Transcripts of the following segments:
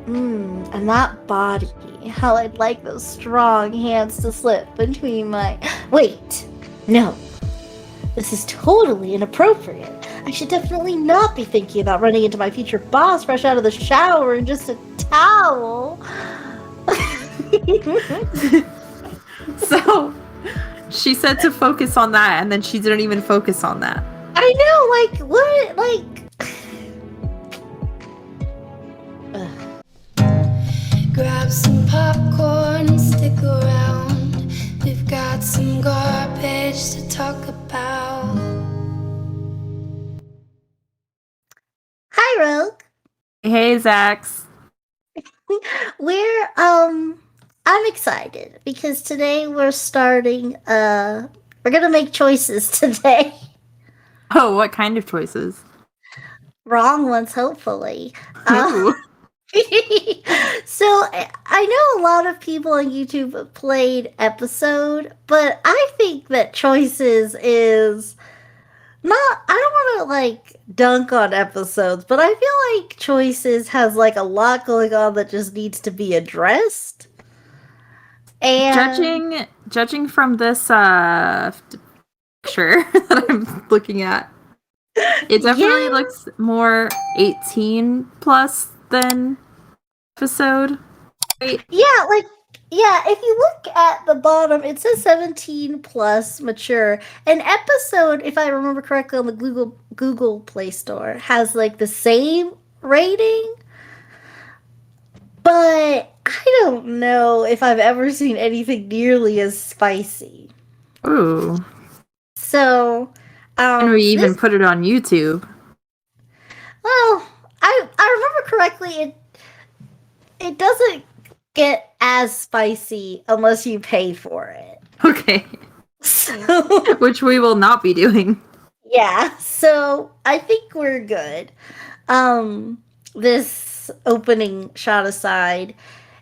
And that body. How I'd like those strong hands to slip between my. Wait! No. This is totally inappropriate. I should definitely not be thinking about running into my future boss fresh out of the shower in just a towel. So, she said to focus on that, and then she didn't even focus on that. I know, like, what? Like. Grab some popcorn and stick around. We've got some garbage to talk about. Hi, Rogue. Hey, Zax. I'm excited because today we're starting, we're gonna make choices today. Oh, what kind of choices? Wrong ones, hopefully. Ooh. So I know a lot of people on YouTube have played episode, but I think that choices is not. I don't want to like dunk on episodes, but I feel like choices has like a lot going on that just needs to be addressed. And Judging from this picture that I'm looking at, it definitely looks more 18 plus than episode. Right? Yeah, if you look at the bottom, it says 17 plus mature. An episode, if I remember correctly, on the Google Play Store has like the same rating. But I don't know if I've ever seen anything nearly as spicy. Ooh. So, And we even put it on YouTube. Well, I remember correctly, it doesn't get as spicy unless you pay for it. Okay. So, which we will not be doing. Yeah, so I think we're good. This opening shot aside,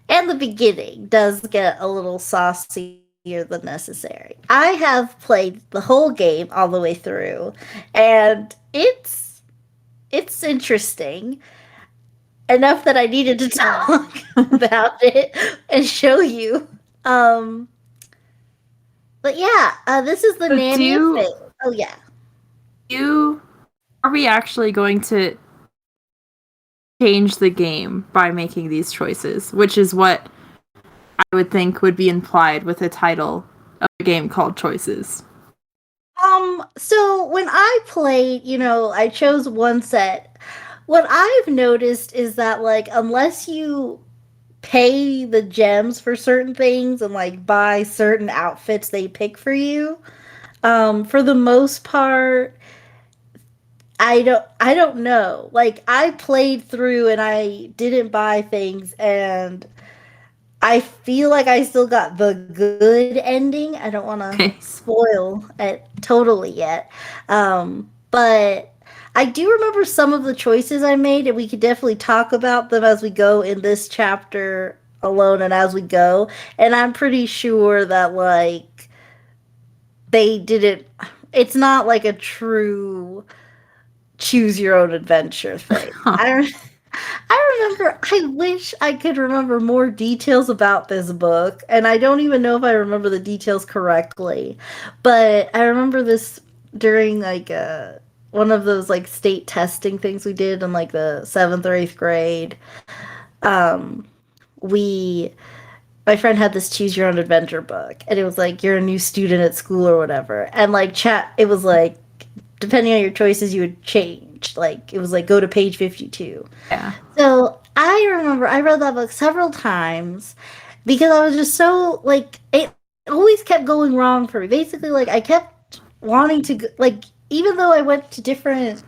and the beginning does get a little saucier than necessary. I have played the whole game all the way through, and it's interesting enough that I needed to talk about it and show you. But yeah, this is the Nanny Affair. Oh yeah. Are we actually going to change the game by making these choices? Which is what I would think would be implied with a title of a game called Choices. So when I played, I chose one set. What I've noticed is that, like, unless you pay the gems for certain things and, like, buy certain outfits they pick for you, for the most part, I don't know. Like, I played through and I didn't buy things, and I feel like I still got the good ending. I don't want to spoil it totally yet. But I do remember some of the choices I made, and we could definitely talk about them as we go in this chapter alone and as we go. And I'm pretty sure that, like, they didn't. It's not like a true choose your own adventure thing. I remember, I wish I could remember more details about this book, and I don't even know if I remember the details correctly, but I remember this during, like, one of those, like, state testing things we did in, like, the 7th or 8th grade. My friend had this choose your own adventure book, and it was like, you're a new student at school or whatever, and, like, it was like, depending on your choices, you would change. Like, it was like, go to page 52. Yeah. So I remember I read that book several times because I was just so, like, it always kept going wrong for me. Basically, like, I kept wanting to, like, even though I went to different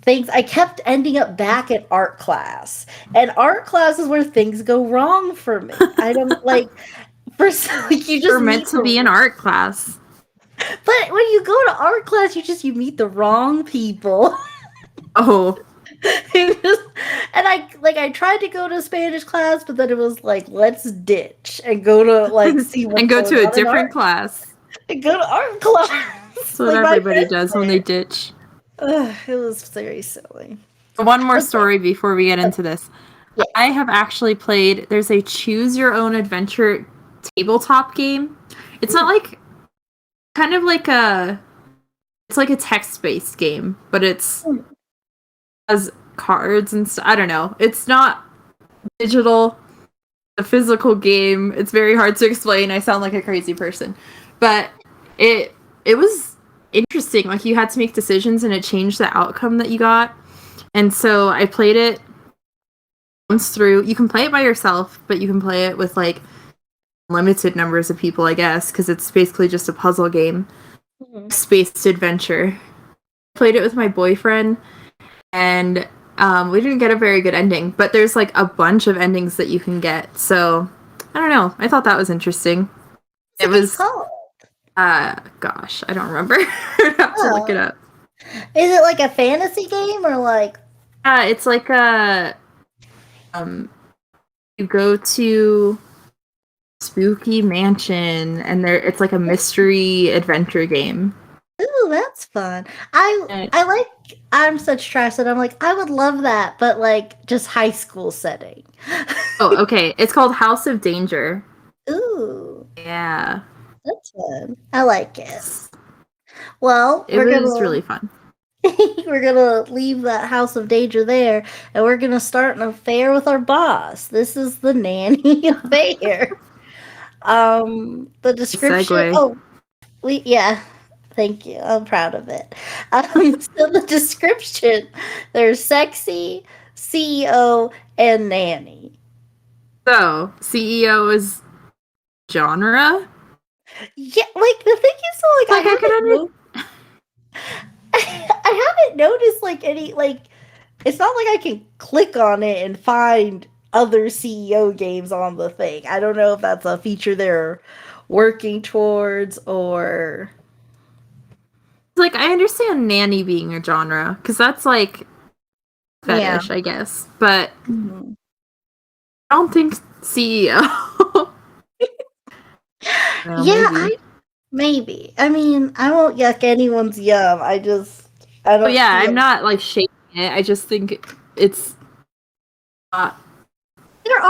things, I kept ending up back at art class. And art class is where things go wrong for me. I don't, like, you just We're meant to be in art class. But when you go to art class, you meet the wrong people. Oh. And I tried to go to Spanish class, but then it was like, let's ditch and go to, like, see what's and go going to a different class. And go to art class. That's what everybody does when they ditch. It was very silly. One more story before we get into this. Yes. I have actually played, there's a choose your own adventure tabletop game. It's not like, kind of like it's like a text-based game, but it's has cards and stuff. I don't know. It's not digital, a physical game. It's very hard to explain. I sound like a crazy person. But it was interesting. Like, you had to make decisions and it changed the outcome that you got. And so I played it once through. You can play it by yourself, but you can play it with like limited numbers of people, I guess, because it's basically just a puzzle game. Spaced adventure. Played it with my boyfriend, and we didn't get a very good ending, but there's like a bunch of endings that you can get. So I don't know. I thought that was interesting. It was gosh, I don't remember. I'd have to look it up. Is it like a fantasy game or like? It's like a you go to spooky mansion, and it's like a mystery adventure game. Ooh, that's fun. I'm such trash that I'm like, I would love that, but like just high school setting. Oh, okay. It's called House of Danger. Ooh, Yeah. that's fun. I like it. Well, It was really fun. we're gonna leave that House of Danger there, and we're gonna start an affair with our boss. This is the Nanny Affair. The description. Segue. Yeah. Thank you. I'm proud of it. So the description: there's sexy, CEO, and nanny. So, CEO is genre? Yeah, like the thing is, so, like I haven't noticed like any like. It's not like I can click on it and find other CEO games on the thing. I don't know if that's a feature they're working towards or. Like, I understand nanny being a genre, because that's like fetish, I guess. But I don't think CEO. Well, yeah, maybe. I mean, I won't yuck anyone's yum. I don't. I'm not like shaking it. I just think it's not.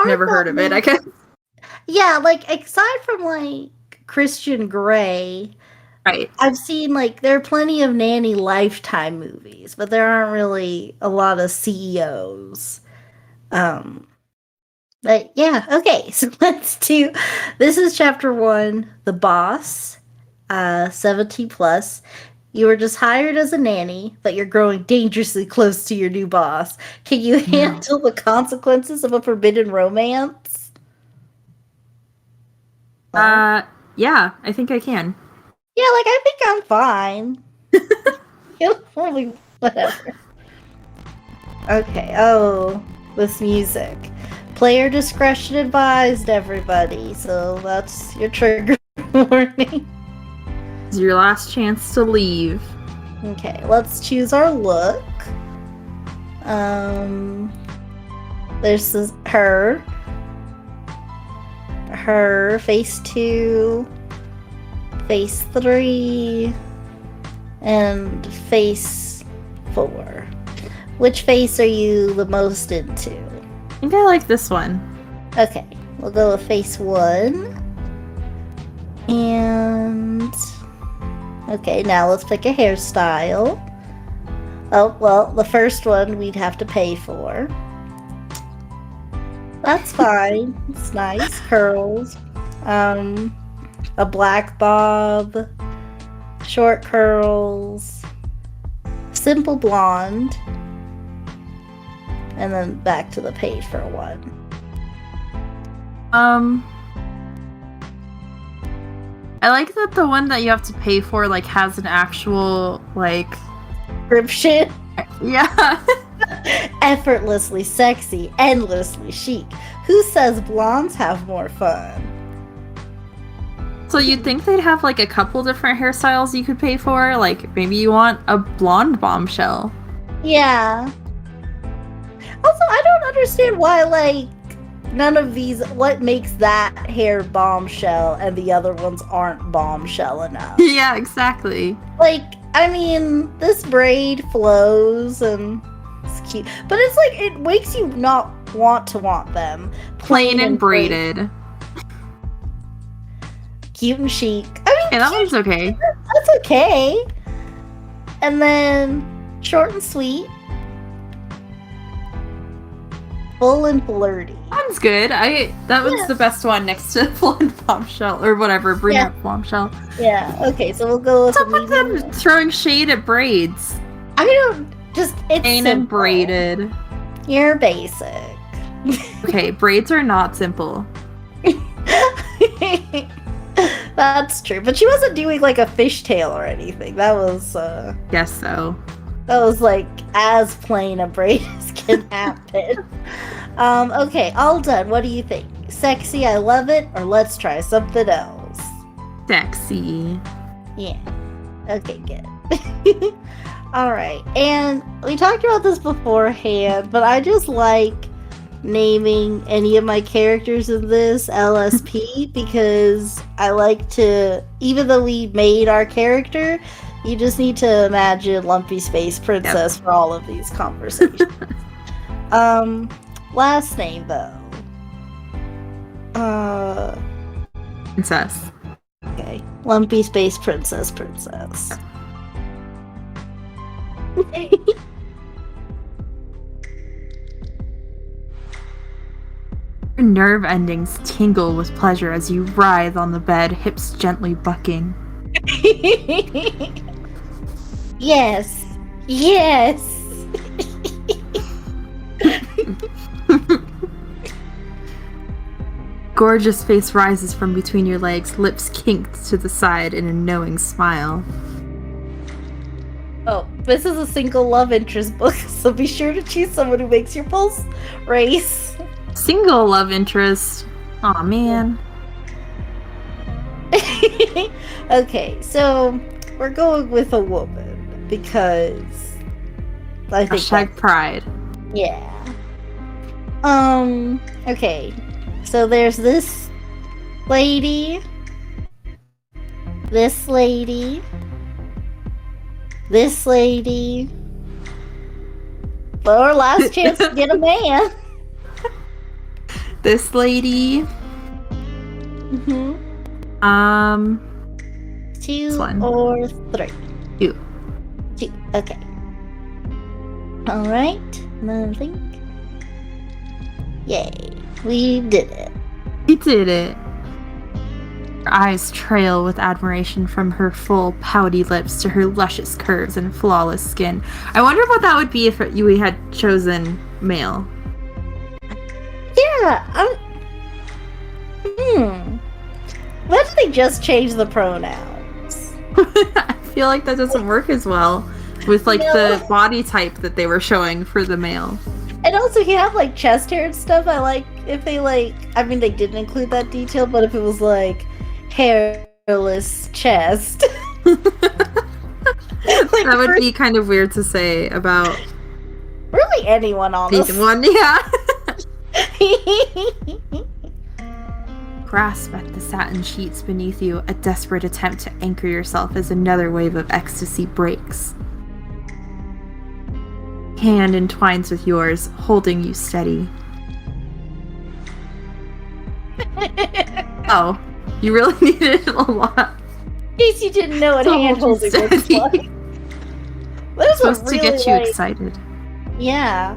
Never heard of it, I guess. Yeah, like aside from like Christian Grey, right? I've seen like there are plenty of nanny Lifetime movies, but there aren't really a lot of CEOs. But yeah, okay, so let's do. This is chapter 1, The Boss, 17 plus. You were just hired as a nanny, but you're growing dangerously close to your new boss. Can you handle the consequences of a forbidden romance? Yeah, I think I can. Yeah, like I think I'm fine. Whatever. Okay, this music. Player discretion advised, everybody. So that's your trigger warning. It's your last chance to leave. Okay, let's choose our look. There's her, face 2, face 3, and face 4. Which face are you the most into? I think I like this one. Okay, we'll go with face 1. And okay, now let's pick a hairstyle. Oh, well, the first one we'd have to pay for. That's fine. It's nice. Curls. A black bob. Short curls. Simple blonde. And then back to the page for one. I like that the one that you have to pay for like has an actual like description. Yeah. Effortlessly sexy, endlessly chic. Who says blondes have more fun? So you'd think they'd have like a couple different hairstyles you could pay for? Like maybe you want a blonde bombshell. Yeah. Also, I don't understand why like none of these, what makes that hair bombshell and the other ones aren't bombshell enough? Yeah, exactly. Like, I mean, this braid flows and it's cute, but it's like it makes you not want them. Plain and braided. Cute and chic. I mean, Yeah, that one's okay. That's okay. And then short and sweet. Full and flirty. One's good. That one's the best one next to Blonde Bombshell or whatever, Brunette Bombshell. Yeah. Okay, so we'll go with What's up with them throwing shade at braids? I don't just it's Plain simple. and braided. You're basic. Okay, braids are not simple. That's true, but she wasn't doing like a fishtail or anything. That was Guess so. that was like as plain a braid as can happen. Okay, all done. What do you think? Sexy, I love it, or let's try something else? Sexy. Yeah. Okay, good. Alright, and we talked about this beforehand, but I just like naming any of my characters in this LSP because I like to, even though we made our character, you just need to imagine Lumpy Space Princess for all of these conversations. Last name though. Princess. Okay. Lumpy Space Princess. Your nerve endings tingle with pleasure as you writhe on the bed, hips gently bucking. Yes. Yes. Gorgeous face rises from between your legs, lips kinked to the side in a knowing smile. Oh, this is a single love interest book, so be sure to choose someone who makes your pulse race. Single love interest. Aw, man. Okay, so we're going with a woman because I think Hashtag pride. yeah. Okay. So there's this lady, this lady, this lady. Our last chance to get a man. This lady. Mm-hmm. Two one. or three? Two. Okay. All right. Then think. Yay! We did it. We did it. Her eyes trail with admiration from her full, pouty lips to her luscious curves and flawless skin. I wonder what that would be if we had chosen male. Yeah. Why did they just change the pronouns? I feel like that doesn't work as well with like the body type that they were showing for the male. And also, you have like chest hair and stuff. I like if they like. I mean, they didn't include that detail, but if it was like hairless chest, that would be kind of weird to say about really anyone, honestly. one. Yeah. Grasp at the satin sheets beneath you, a desperate attempt to anchor yourself as another wave of ecstasy breaks. Hand entwines with yours, holding you steady. Oh, you really needed a lot. In case you didn't know what hand holding looks like. This was Supposed really, to get you like, excited. Yeah.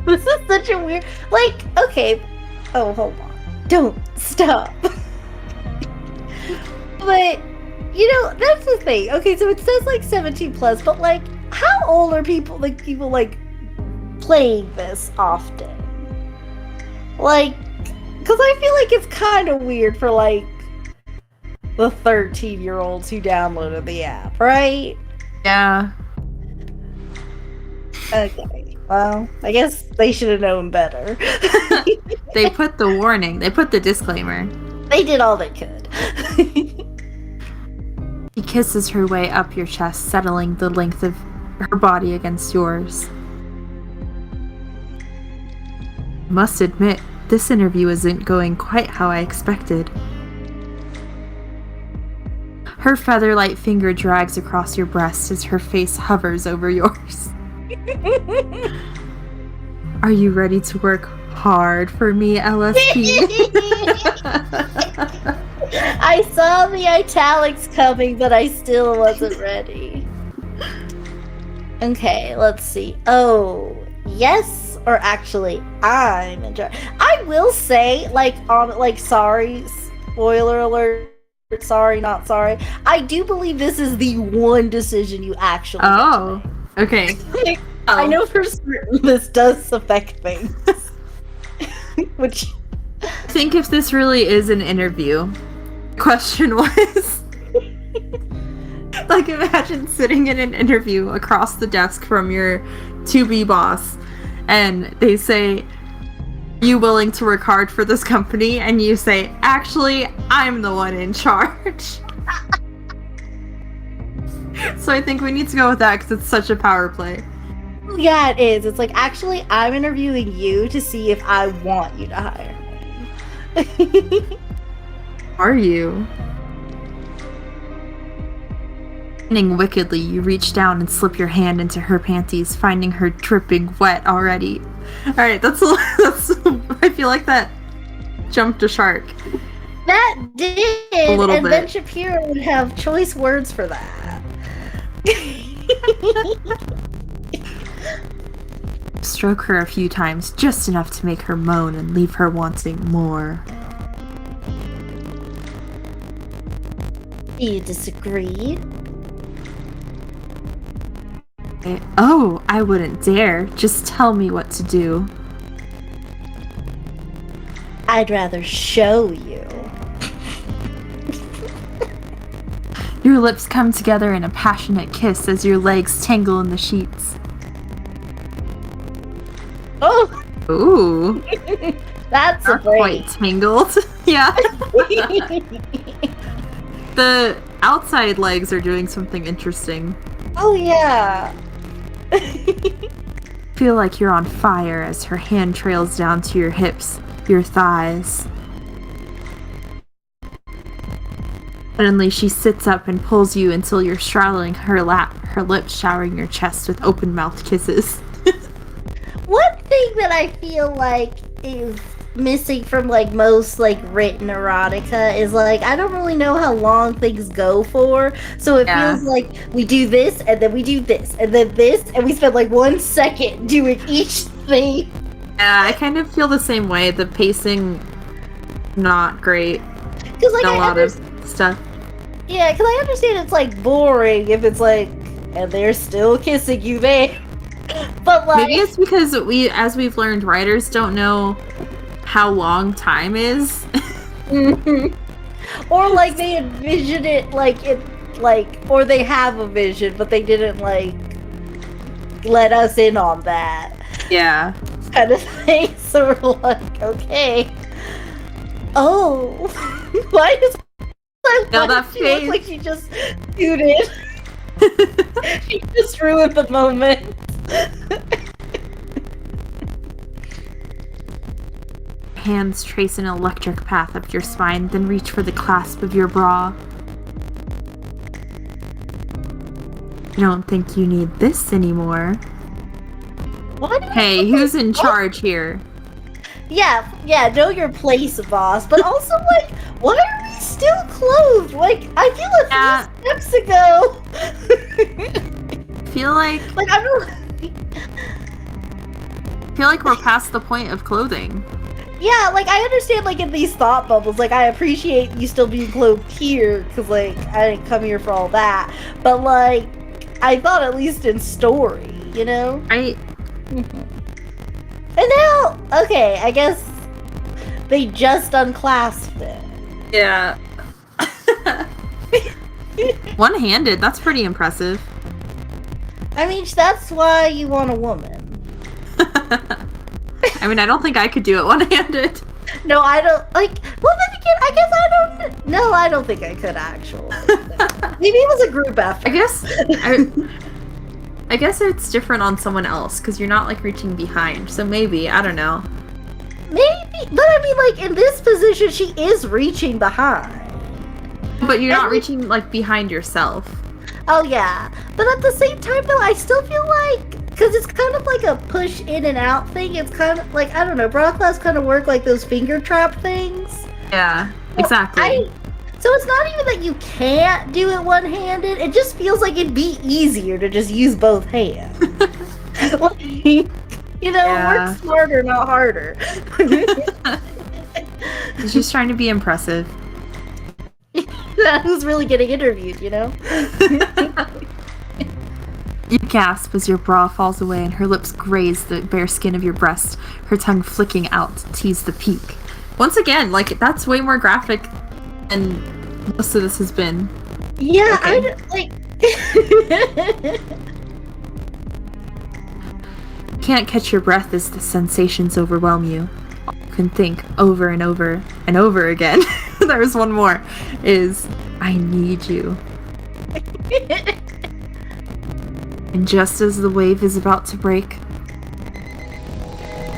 This is such a weird. Like, okay. Oh, hold on. Don't stop. But, you know, that's the thing. Okay, so it says like 17 plus, but like, how old are people like playing this often? Like, because I feel like it's kind of weird for like the 13-year-olds who downloaded the app, right? Yeah. Okay. Well, I guess they should have known better. They put the warning. They put the disclaimer. They did all they could. She kisses her way up your chest, settling the length of her body against yours. Must admit, this interview isn't going quite how I expected. Her feather-light finger drags across your breast as her face hovers over yours. Are you ready to work hard for me, LSP? I saw the italics coming, but I still wasn't ready. Okay, let's see. Oh, yes, or actually, I'm in charge. I will say, sorry, spoiler alert, sorry, not sorry. I do believe this is the one decision you actually Oh, okay. I know for certain this does affect things. Which... I think if this really is an interview, the question was... like, imagine sitting in an interview across the desk from your to-be boss, and they say, are you willing to work hard for this company? And you say, actually, I'm the one in charge. So I think we need to go with that because it's such a power play. Yeah, it is. It's like, actually, I'm interviewing you to see if I want you to hire me. Are you? Grinning wickedly, you reach down and slip your hand into her panties, finding her dripping wet already. Alright, that's I feel like that jumped a shark. That did, A little and bit. Ben Shapiro would have choice words for that. Stroke her a few times, just enough to make her moan and leave her wanting more. Do you disagree? Oh, I wouldn't dare. Just tell me what to do. I'd rather show you. Your lips come together in a passionate kiss as your legs tangle in the sheets. Oh, Ooh, that's a are quite break. tangled. Yeah. The outside legs are doing something interesting. Oh yeah. Feel like you're on fire as her hand trails down to your hips, your thighs. Suddenly, she sits up and pulls you until you're straddling her lap, her lips showering your chest with open-mouthed kisses. One thing that I feel like is missing from like most like written erotica is like I don't really know how long things go for, so it Yeah. feels like we do this and then we do this and then this and we spend like 1 second doing each thing. Yeah, I kind of feel the same way. The pacing, not great. Because like A I lot of understand, stuff. yeah, because I understand it's like boring if it's like and they're still kissing you there, but like Maybe it's because as we've learned, writers don't know how long time is. or like they envision it like it like or they have a vision but they didn't like let us in on that Yeah. kind of thing. So we're like, okay. Oh, why does Now why that does she look face. like she just muted? She just ruined the moment. Hands trace an electric path up your spine, then reach for the clasp of your bra. I don't think you need this anymore. What? Hey, who's in charge here? Yeah, know your place, boss. But also, like, why are we still clothed? Like, I feel like 3 steps ago. Feel like I'm not. we're past the point of clothing. Yeah, like I understand, like in these thought bubbles, like I appreciate you still being clothed here, cause like I didn't come here for all that. But like, I thought at least in story, you know. Right? And now, okay, I guess they just unclasped it. Yeah. One-handed, that's pretty impressive. I mean, that's why you want a woman. I mean, I don't think I could do it one-handed. No, I don't like. Well, then again, I guess I don't. No, I don't think I could actually. Maybe it was a group effort. I guess it's different on someone else because you're not like reaching behind. So maybe, I don't know. Maybe, but I mean, like in this position, she is reaching behind. But you're not And- reaching like behind yourself. Oh yeah, but at the same time, though, I still feel like because it's kind of like a push in and out thing. It's kind of like, I don't know, bra clasps kind of work like those finger trap things. Yeah, exactly. So it's not even that you can't do it one-handed. It just feels like it'd be easier to just use both hands. Like, work smarter, not harder. He's just trying to be impressive. Who's really getting interviewed, You gasp as your bra falls away and her lips graze the bare skin of your breast, her tongue flicking out to tease the peak. Once again, like, that's way more graphic than most of this has been. Yeah, okay. Can't catch your breath as the sensations overwhelm you. All you can think over and over and over again, there's one more, is, I need you. And just as the wave is about to break...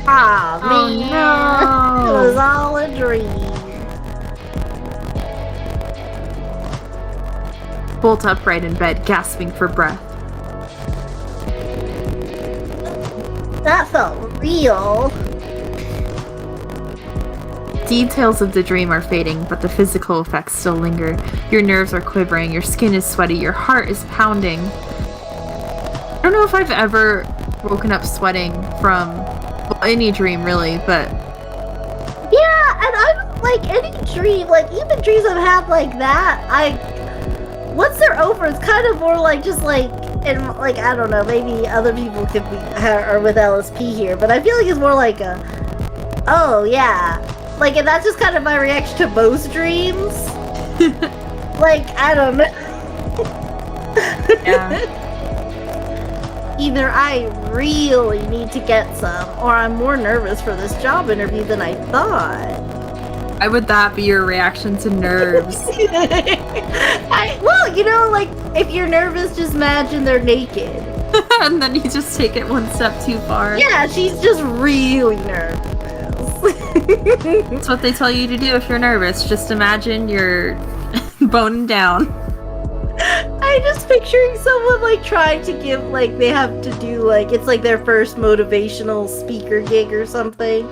Oh man, no! It was all a dream. Bolt upright in bed, gasping for breath. That felt real. Details of the dream are fading, but the physical effects still linger. Your nerves are quivering, your skin is sweaty, your heart is pounding. I don't know if I've ever woken up sweating from any dream, really, but... Yeah, and I'm like, any dream, like, even dreams I've had like that, once they're over, it's kind of more like, just like, and like, I don't know, maybe other people could be, or with LSP here, but I feel like it's more like a, oh yeah, like, and that's just kind of my reaction to most dreams. Like, I don't know. Yeah. Either I really need to get some, or I'm more nervous for this job interview than I thought. Why would that be your reaction to nerves? Well, like, if you're nervous, just imagine they're naked. And then you just take it one step too far. Yeah, she's just really nervous. That's what they tell you to do if you're nervous. Just imagine you're boning down. I'm just picturing someone, like, trying to give, like, they have to do, like, it's like their first motivational speaker gig or something.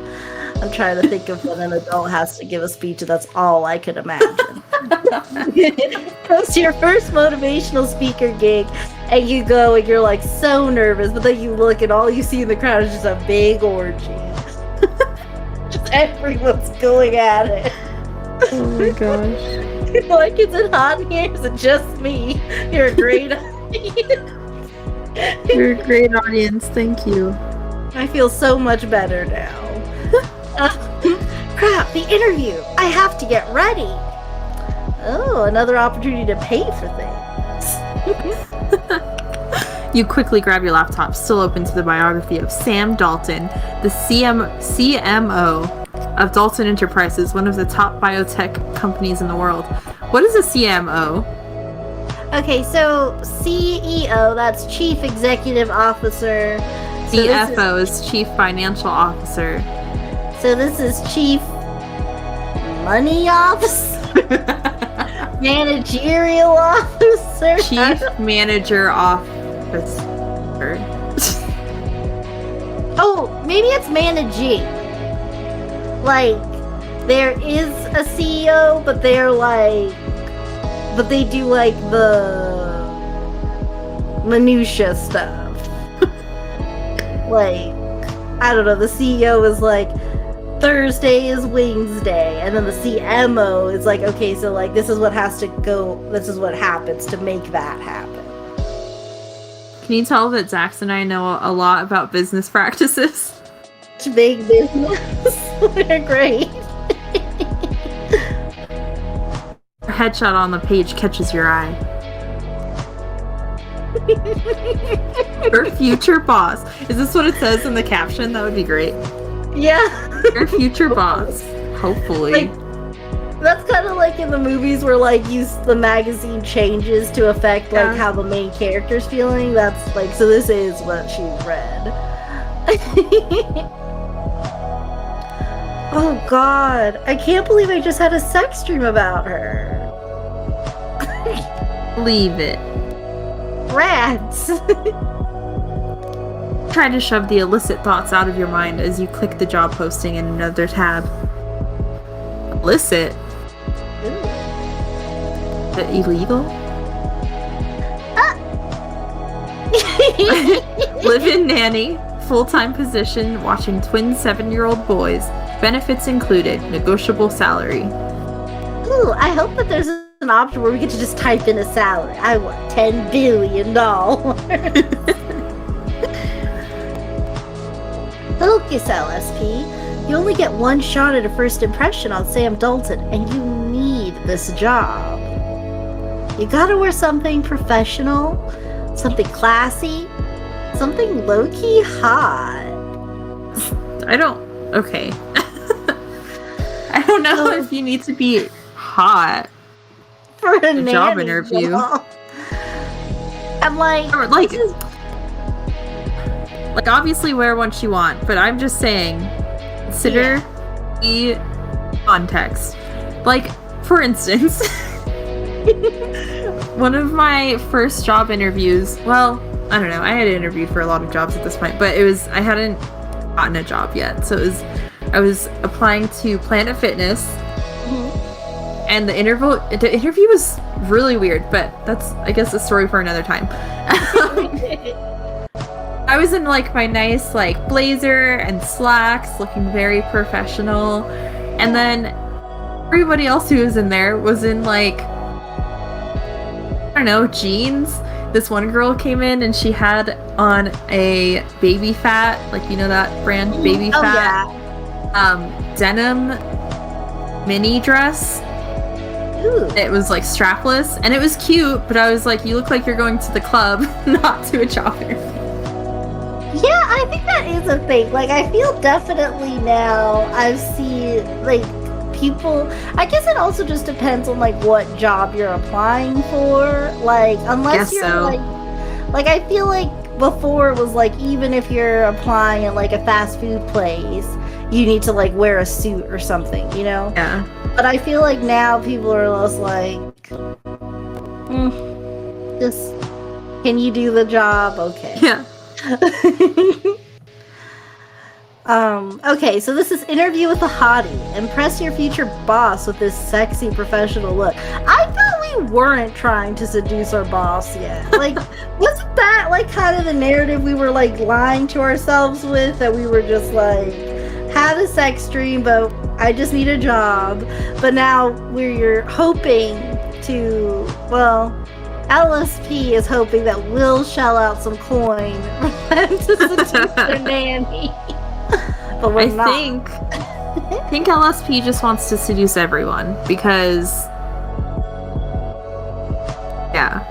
I'm trying to think of when an adult has to give a speech, and that's all I could imagine. It's your first motivational speaker gig, and you go and you're, like, so nervous, but then you look and all you see in the crowd is just a big orgy. Just everyone's going at it. Oh my gosh. Like, is it hot in here? Is it just me? You're a great audience. You're a great audience, thank you. I feel so much better now. Crap, the interview! I have to get ready! Oh, another opportunity to pay for things. You quickly grab your laptop, still open to the biography of Sam Dalton, the CMO of Dalton Enterprises, one of the top biotech companies in the world. What is a CMO? Okay, so CEO, that's Chief Executive Officer. CFO is Chief Financial Officer. So this is Chief Money Officer? Managerial Officer? Chief Manager Officer. Oh, maybe it's managing. Like, there is a CEO, but they're like, but they do like the minutia stuff. Like, I don't know, the CEO is like, Thursday is Wednesday, and then the CMO is like, okay, so like, this is what has to go, this is what happens to make that happen. Can you tell that Zax and I know a lot about business practices? It's big business. They're great. A headshot on the page catches your eye. Her future boss. Is this what it says in the caption? That would be great. Yeah. Her future boss. Hopefully. Like, that's kind of like in the movies where like the magazine changes to affect like how the main character's feeling. That's like, so this is what she read. Oh god, I can't believe I just had a sex dream about her. Leave it. Rats. try to shove the illicit thoughts out of your mind as you click the job posting in another tab. Illicit? Is it illegal? Live-in nanny, full-time position, watching twin 7-year-old boys. Benefits included, negotiable salary. Ooh, I hope that there's an option where we get to just type in a salary. I want $10 billion. Focus, LSP. You only get one shot at a first impression on Sam Dalton, and you need this job. You gotta wear something professional, something classy, something low-key hot. Okay. I don't know if you need to be hot for a job interview. Job. I'm like, like obviously wear what you want, but I'm just saying, consider the context. Like, for instance, one of my first job interviews, well, I don't know, I had interviewed for a lot of jobs at this point, but I hadn't gotten a job yet, so I was applying to Planet Fitness, and the interview was really weird, but that's, I guess, a story for another time. I was in like my nice like blazer and slacks, looking very professional, and then everybody else who was in there was in like, I don't know, jeans. This one girl came in and she had on a Baby Fat, like, you know that brand, Baby Fat, denim mini dress. Ooh. It was like strapless and it was cute, but I was like, you look like you're going to the club, not to a job interview. Yeah, I think that is a thing. Like, I feel definitely now I've seen like people, I guess it also just depends on like what job you're applying for. Like, unless you're so. like I feel like before it was like, even if you're applying at like a fast food place, you need to like wear a suit or something, you know? Yeah. But I feel like now people are less like, just, can you do the job? Okay. Yeah. Okay, so this is interview with a hottie. Impress your future boss with this sexy professional look. I thought we weren't trying to seduce our boss yet. Like, wasn't that like kind of the narrative we were like lying to ourselves with? That we were just like, had a sex dream, but I just need a job. But now we're hoping to, well, LSP is hoping that we'll shell out some coin for them to seduce their nanny. But we're not. I think LSP just wants to seduce everyone because, yeah.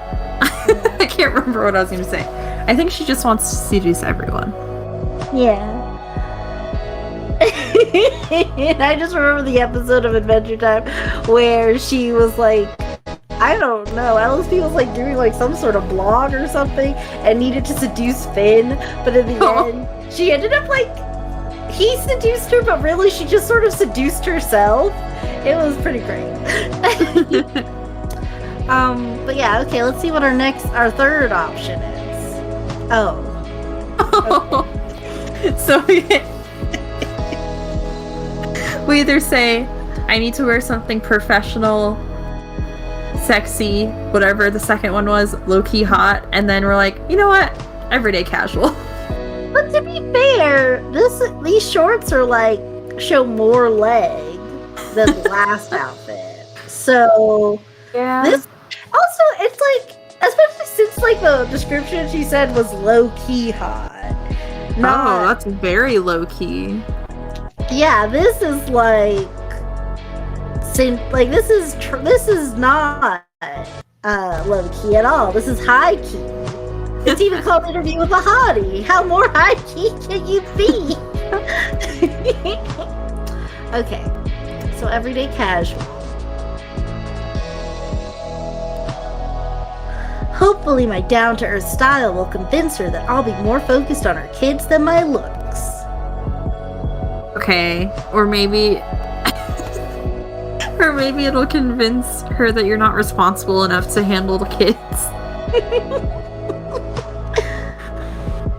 I can't remember what I was going to say. I think she just wants to seduce everyone. Yeah. And I just remember the episode of Adventure Time where she was like, I don't know, LSP was like doing like some sort of blog or something and needed to seduce Finn, but in the end, she ended up like, he seduced her, but really she just sort of seduced herself. It was pretty great. But yeah, okay, let's see what our third option is. Okay. So we either say, I need to wear something professional, sexy, whatever the second one was, low-key hot, and then we're like, you know what? Everyday casual. But to be fair, these shorts are like, show more leg than the last outfit. So, yeah. This also, it's like, especially since like the description she said was low-key hot. Oh, that's very low-key. Yeah, this is like, this is not low-key at all. This is high-key. It's even called Interview with a Hottie. How more high-key can you be? Okay, so everyday casual. Hopefully my down-to-earth style will convince her that I'll be more focused on her kids than my looks. Okay, or maybe it'll convince her that you're not responsible enough to handle the kids.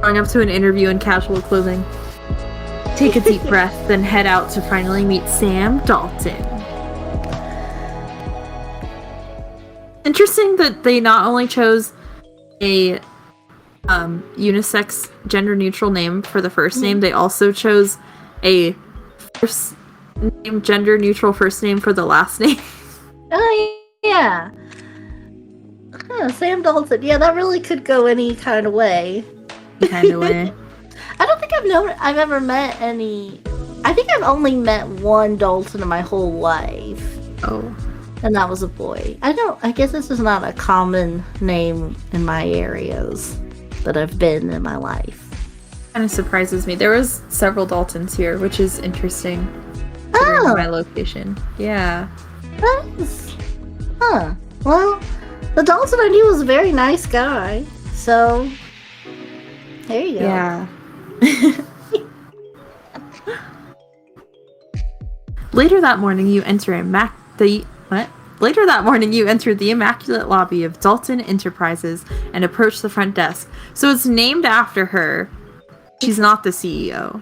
Going up to an interview in casual clothing. Take a deep breath, then head out to finally meet Sam Dalton. Interesting that they not only chose a unisex, gender-neutral name for the first name, they also chose a first name, gender-neutral first name for the last name. Oh, yeah. Huh, Sam Dalton. Yeah, that really could go any kind of way. Kind of way. I don't think I've ever met any. I think I've only met one Dalton in my whole life. Oh. And that was a boy. I guess this is not a common name in my areas that I've been in my life. Kind of surprises me. There was several Daltons here, which is interesting. Oh. My location. Yeah. Nice. Huh. Well, the Dalton I knew was a very nice guy. So, there you go. Yeah. Later that morning, you enter Later that morning, you enter the immaculate lobby of Dalton Enterprises and approach the front desk. So it's named after her. She's not the CEO.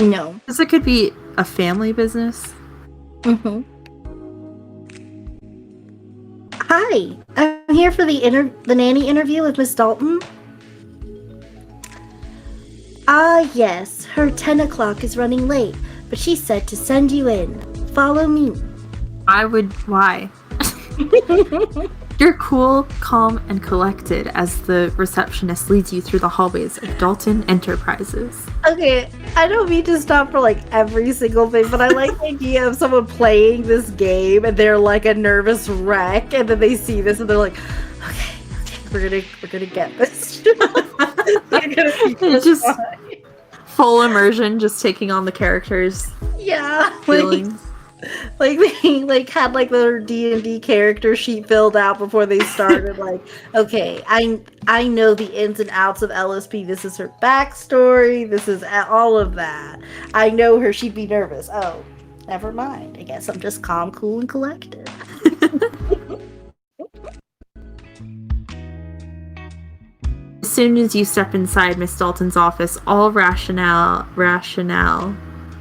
No. Because it could be a family business. Mm-hmm. Hi, I'm here for the nanny interview with Miss Dalton. Ah, yes, her 10 o'clock is running late, but she said to send you in. Follow me. Why? You're cool, calm, and collected as the receptionist leads you through the hallways of Dalton Enterprises. Okay, I don't mean to stop for every single thing, but I like the idea of someone playing this game and they're like a nervous wreck, and then they see this and they're like, okay, we're gonna get this. It's just full immersion, just taking on the characters' feelings. They had their D&D character sheet filled out before they started. Okay, I know the ins and outs of LSP. This is her backstory. This is all of that. I know her. She'd be nervous. Oh, never mind. I guess I'm just calm, cool, and collected. As soon as you step inside Miss Dalton's office, all rationale.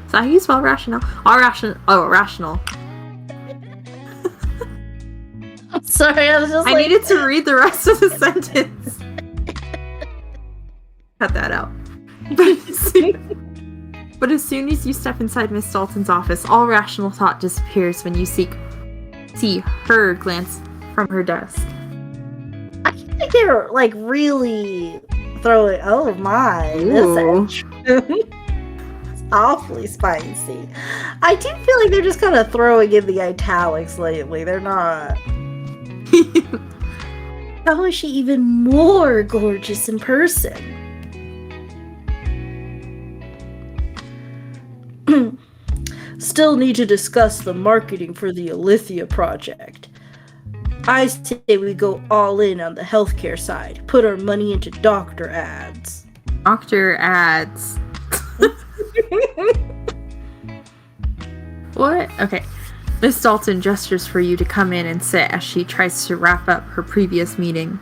Is that how you spell rationale? Rational. I'm sorry, I was just I needed to read the rest of the sentence. Cut that out. But as soon as you step inside Miss Dalton's office, all rational thought disappears when you see her glance from her desk. I feel like they're really throwing. Oh my! This it's awfully spicy. I do feel like they're just kind of throwing in the italics lately. They're not. How is she even more gorgeous in person? Still need to discuss the marketing for the Alithia project. I say we go all in on the healthcare side. Put our money into doctor ads. Doctor ads. What? Okay. Miss Dalton gestures for you to come in and sit as she tries to wrap up her previous meeting.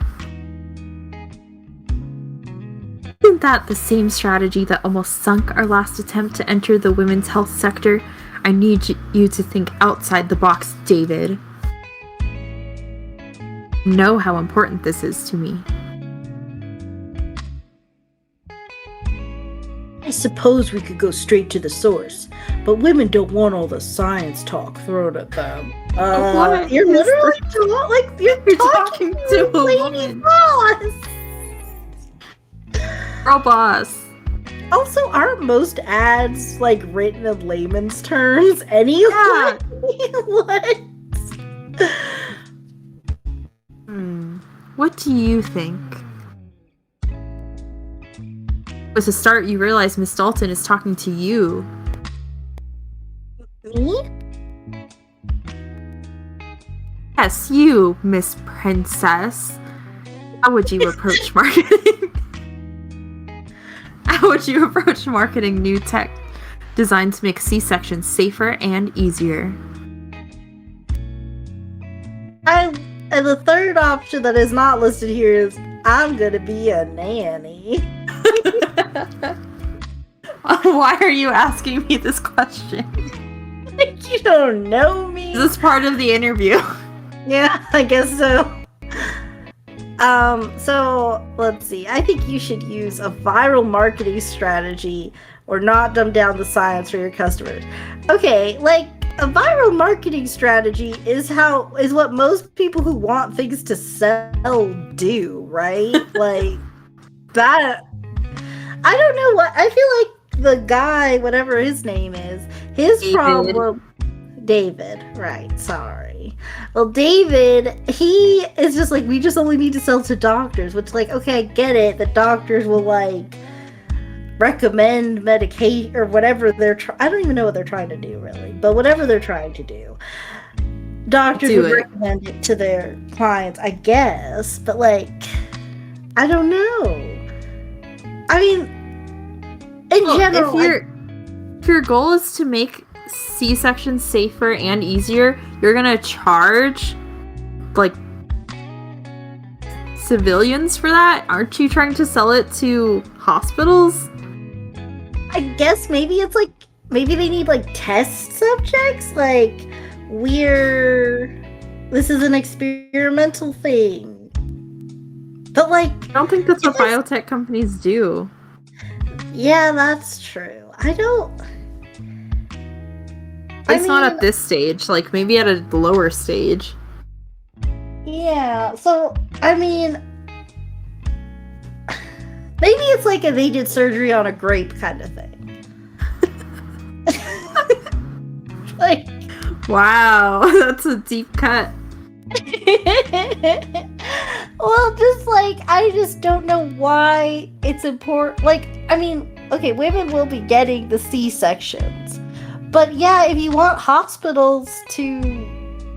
Isn't that the same strategy that almost sunk our last attempt to enter the women's health sector? I need you to think outside the box, David. Know how important this is to me. I suppose we could go straight to the source, but women don't want all the science talk thrown at them. What? You're literally you're talking to a lady woman. boss. Girl boss. Also, aren't most ads written in layman's terms anyway? Yeah. What? What do you think? But to start, you realize Miss Dalton is talking to you. Me? Yes, you, Miss Princess. How would you approach marketing? How would you approach marketing new tech designed to make C-sections safer and easier? And the third option that is not listed here is I'm gonna be a nanny. Why are you asking me this question? Like you don't know me. Is this part of the interview? Yeah, I guess so. So let's see. I think you should use a viral marketing strategy or not dumb down the science for your customers. Okay, like a viral marketing strategy is what most people who want things to sell do, right? Like that. I don't know what I feel like the guy, whatever his name is, his David. problem. David, right? Sorry. Well, David, he is just like, we just only need to sell to doctors, which, like, okay, I get it. The doctors will like recommend medication or whatever I don't even know what they're trying to do really, but whatever they're trying to do, doctors would recommend it to their clients, I guess. But like, I don't know. I mean, in general, if your goal is to make C-sections safer and easier, you're gonna charge like civilians for that? Aren't you trying to sell it to hospitals? I guess maybe it's like, maybe they need like test subjects, like this is an experimental thing. But like, I don't think that's what biotech companies do. Yeah, that's true. It's not at this stage, like maybe at a lower stage. Yeah, so, I mean, maybe it's like a they did surgery on a grape kind of thing. Like, wow, that's a deep cut. well, just like, I just don't know why it's important. Like, I mean, okay, women will be getting the C-sections. But yeah, if you want hospitals to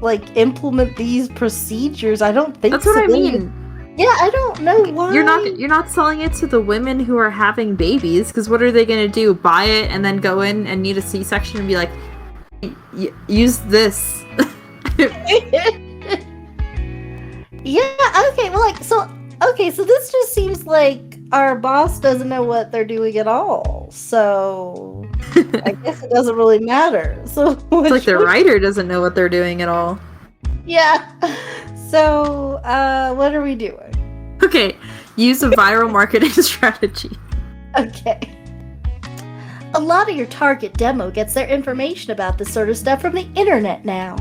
like implement these procedures, I don't think that's what I mean. Yeah, I don't know why. You're not selling it to the women who are having babies, because what are they gonna do? Buy it and then go in and need a C-section and be like, use this. Yeah, okay, well, like, so this just seems like our boss doesn't know what they're doing at all, so I guess it doesn't really matter. So it's like the writer doesn't know what they're doing at all. Yeah. So, what are we doing? Okay, use a viral marketing strategy. Okay. A lot of your target demo gets their information about this sort of stuff from the internet now.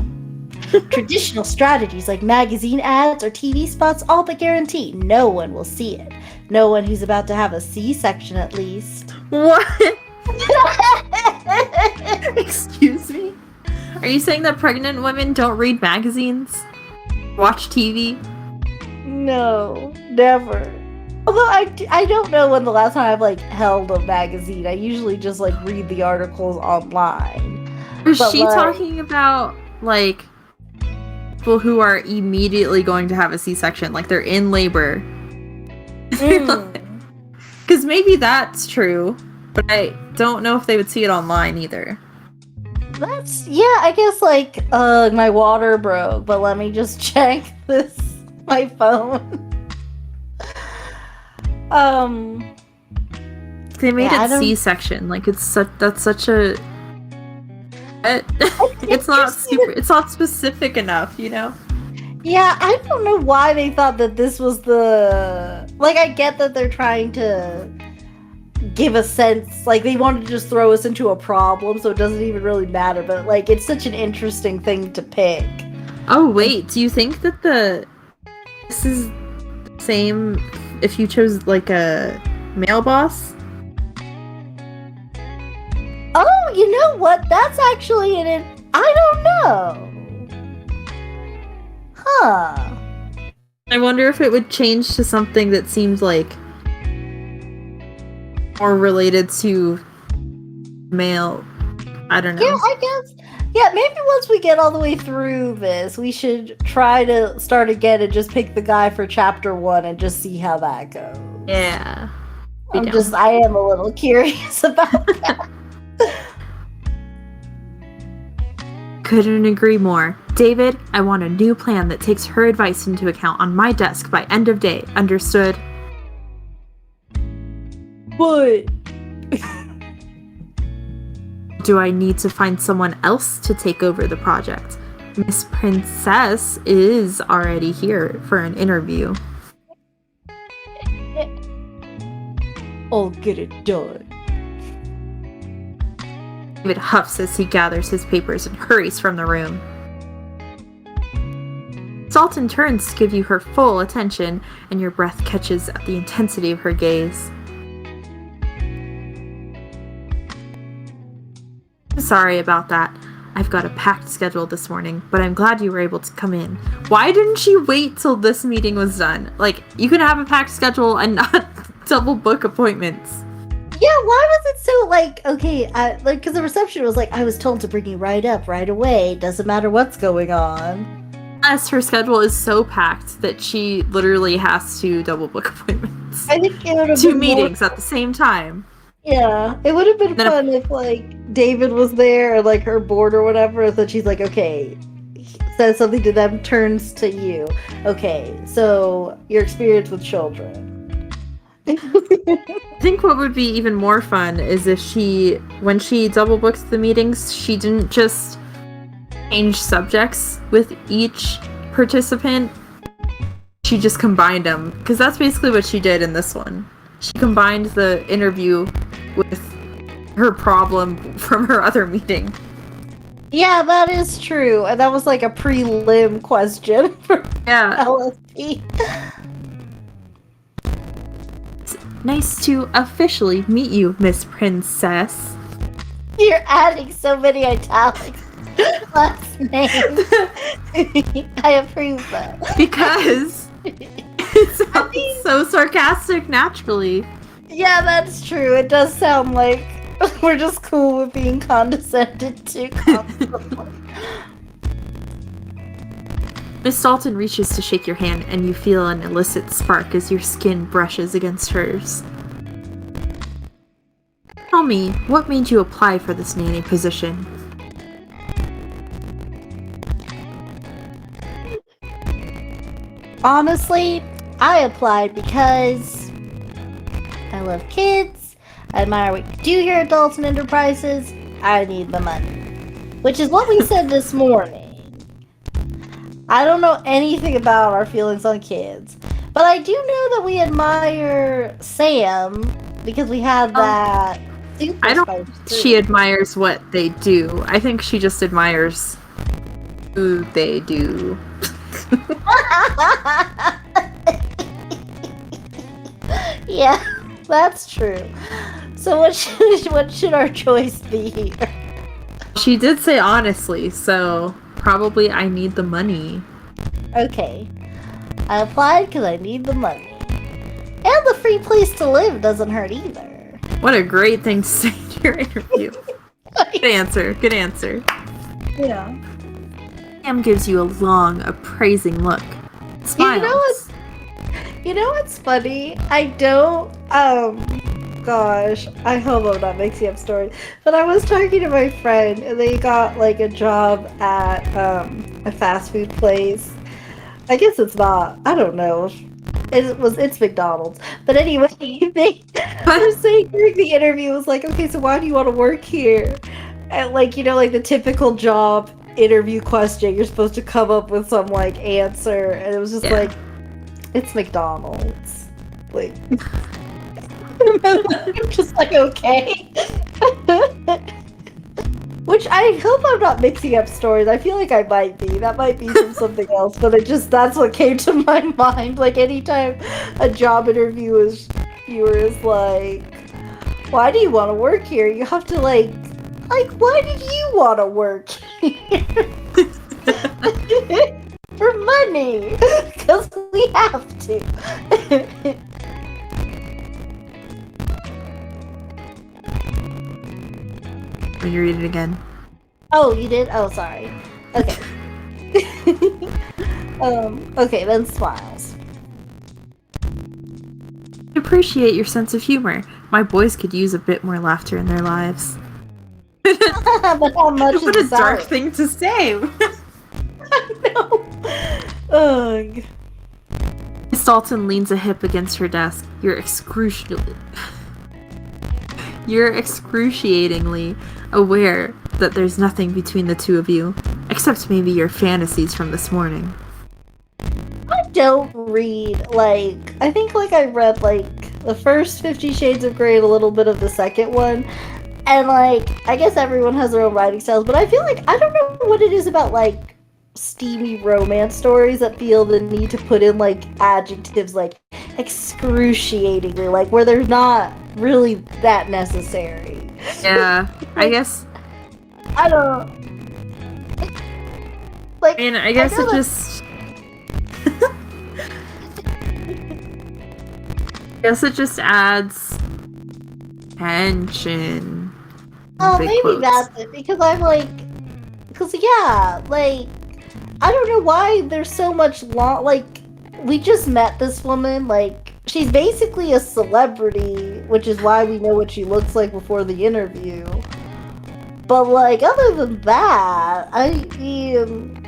Traditional strategies like magazine ads or TV spots all but guarantee no one will see it. No one who's about to have a C-section, at least. What? Excuse me? Are you saying that pregnant women don't read magazines? Watch TV? No, never. Although I don't know when the last time I've like held a magazine. I usually just like read the articles online. Is she talking about like people who are immediately going to have a C-section, like they're in labor? Because maybe that's true, but I don't know if they would see it online either. I guess like my water broke, but let me just check my phone. They made it C-section, like that's such a it's not specific enough, you know? Yeah, I don't know why they thought that this was like, I get that they're trying to give a sense, like they wanted to just throw us into a problem, so it doesn't even really matter, but like it's such an interesting thing to pick. Oh wait, do you think that this is the same if you chose like a male boss? Oh, you know what? That's actually I don't know. Huh. I wonder if it would change to something that seems like more related to male. I don't know. Yeah, I guess. Yeah, maybe once we get all the way through this, we should try to start again and just pick the guy for chapter 1 and just see how that goes. Yeah. I am a little curious about that. Couldn't agree more. David, I want a new plan that takes her advice into account on my desk by end of day. Understood? What? Do I need to find someone else to take over the project? Miss Princess is already here for an interview. I'll get it done. David huffs as he gathers his papers and hurries from the room. Dalton turns to give you her full attention, and your breath catches at the intensity of her gaze. I'm sorry about that. I've got a packed schedule this morning, but I'm glad you were able to come in. Why didn't she wait till this meeting was done? Like, you can have a packed schedule and not double book appointments. Yeah, why was it so, like, okay, because the reception was like, I was told to bring you right up, right away, doesn't matter what's going on. Unless her schedule is so packed that she literally has to double book appointments. I think it would have Two been meetings at the same time. Yeah, it would have been Then fun if, like, David was there, or, like, her board or whatever, and then she's like, okay, says something to them, turns to you. Okay, so, your experience with children. I think what would be even more fun is if when she double books the meetings, she didn't just change subjects with each participant. She just combined them, because that's basically what she did in this one. She combined the interview with her problem from her other meeting. Yeah, that is true, and that was like a prelim question for Yeah. LSP. It's nice to officially meet you, Miss Princess. You're adding so many italics. Last name. I approve that. Because it sounds so sarcastic naturally. Yeah, that's true. It does sound like we're just cool with being condescended to constantly. Miss Dalton reaches to shake your hand, and you feel an illicit spark as your skin brushes against hers. Tell me, what made you apply for this nanny position? Honestly, I applied because I love kids, I admire what you do here at Dalton Enterprises, I need the money. Which is what we said this morning. I don't know anything about our feelings on kids, but I do know that we admire Sam because we had that super I don't spice think she admires what they do. I think she just admires who they do. Yeah, that's true. So what should our choice be here? She did say honestly, so probably I need the money. Okay. I applied because I need the money. And the free place to live doesn't hurt either. What a great thing to say in your interview. Good answer. Good answer. Yeah. Sam gives you a long, appraising look. Smiles. You know what's funny? I don't, gosh, I hope I'm not mixing up stories, but I was talking to my friend, and they got, like, a job at, a fast food place. I guess it's not, I don't know. It's McDonald's. But anyway, they were saying during the interview, it was like, okay, so why do you want to work here? And, like, you know, like, the typical job interview question, you're supposed to come up with some, like, answer, and it was just like, it's McDonald's. Like, I'm just like, okay. Which I hope I'm not mixing up stories. I feel like I might be. That might be from something else, but that's what came to my mind. Like, anytime a job interview is like, why do you want to work here? You have to, like, why do you want to work here? For money, because we have to. When you read it again. Oh, you did? Oh, sorry. Okay. Okay, then smiles. I appreciate your sense of humor. My boys could use a bit more laughter in their lives. But how much What is a dark that? thing to say. No. Ugh. Miss Dalton leans a hip against her desk. You're excruciatingly... You're excruciatingly aware that there's nothing between the two of you, except maybe your fantasies from this morning. I don't read, like, I think, like, I read, like, the first 50 Shades of Grey and a little bit of the second one, and, like, I guess everyone has their own writing styles, but I feel like, I don't know what it is about, like, steamy romance stories that feel the need to put in, like, adjectives, like, excruciatingly, like, where they're not really that necessary. Yeah, I guess. I don't... Like, I mean, I guess know it that- just... I guess it just adds tension. Oh, Big maybe quotes. that's it, because I'm like... Because, yeah, like... I don't know why there's so much like, we just met this woman, like, she's basically a celebrity, which is why we know what she looks like before the interview. But, like, other than that, I mean...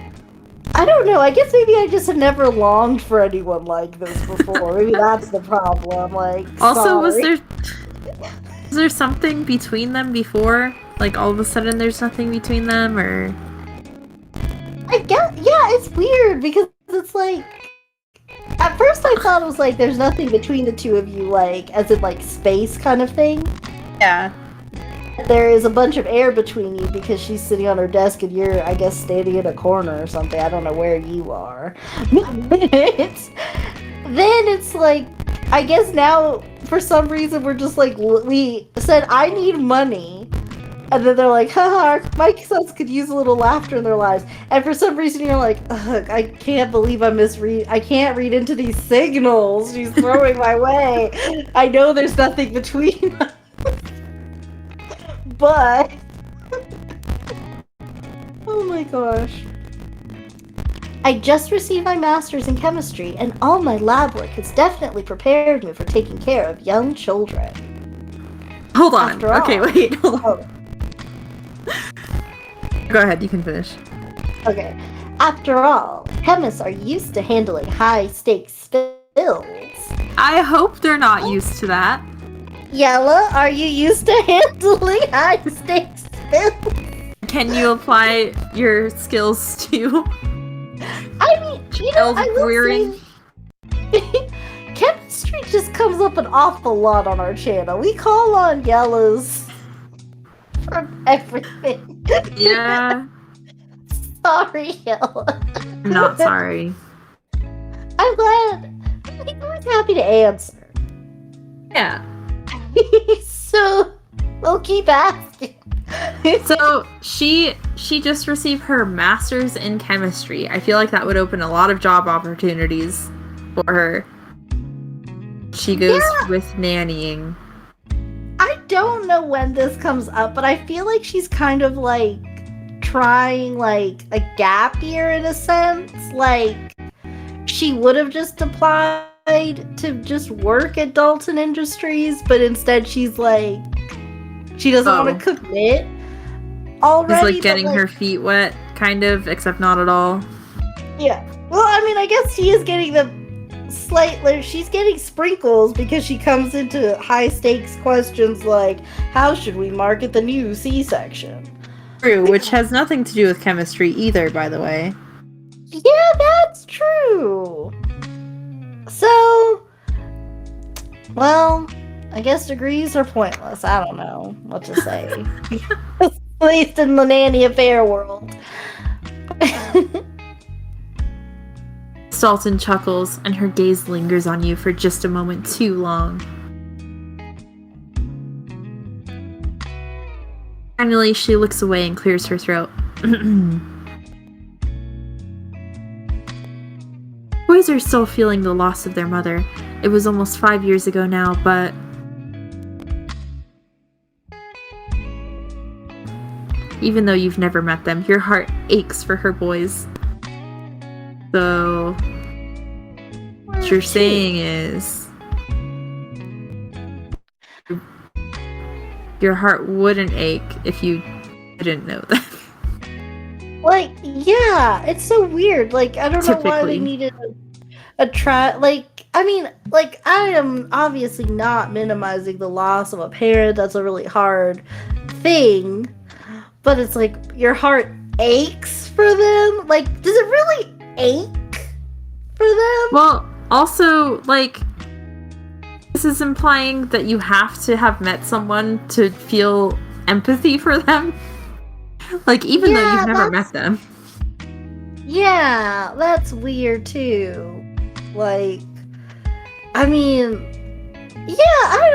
I don't know, I guess maybe I just have never longed for anyone like this before. Maybe that's the problem, like, Also, was sorry. there something between them before? Like, all of a sudden there's nothing between them, or... I guess, yeah, it's weird, because it's like... At first I thought it was like, there's nothing between the two of you, like, as in, like, space kind of thing. Yeah. There is a bunch of air between you because she's sitting on her desk and you're, I guess, standing in a corner or something. I don't know where you are. Then it's like, I guess now, for some reason, we're just like, we said, I need money. And then they're like, haha, my sons could use a little laughter in their lives. And for some reason, you're like, ugh, I can't believe I can't read into these signals she's throwing my way. I know there's nothing between us. But... oh my gosh. I just received my master's in chemistry, and all my lab work has definitely prepared me for taking care of young children. Hold on. After all- Okay, wait. Hold on. Oh, Go ahead, you can finish. okay. After all, chemists are used to handling high-stakes spills. I hope they're not used to that. Yella, are you used to handling high-stakes spills? Can you apply your skills to I mean, you know, child I will rearing? say, chemistry just comes up an awful lot on our channel. We call on Yellows from everything. Yeah, Sorry, Yella. I'm not sorry. I'm glad. I'm always happy to answer. Yeah. So, we'll keep asking. So she just received her master's in chemistry. I feel like that would open a lot of job opportunities for her. She goes with nannying. I don't know when this comes up, but I feel like she's kind of like trying like a gap year in a sense. Like she would have just applied to just work at Dalton Industries, but instead she's like she doesn't want to commit already. It's like getting her feet wet, kind of, except not at all. Yeah. Well, I mean, I guess she is getting the she's getting sprinkles because she comes into high stakes questions like, how should we market the new C-section? True, which has nothing to do with chemistry either, by the way. Yeah, that's true. So, well, I guess degrees are pointless. I don't know what to say. At least in the Nanny Affair world. Dalton chuckles, and her gaze lingers on you for just a moment too long. Finally, she looks away and clears her throat. Boys are still feeling the loss of their mother. It was almost 5 years ago now, but... even though you've never met them, your heart aches for her boys. So... what you're saying is... your heart wouldn't ache if you didn't know that. Like, yeah, it's so weird. Like, I don't know why they Typically. needed I am obviously not minimizing the loss of a parent. That's a really hard thing. But it's like your heart aches for them. Like, does it really ache for them? Well, also, like, this is implying that you have to have met someone to feel empathy for them. Like, even though you've never met them. Yeah, that's weird too. Like, I mean, yeah, I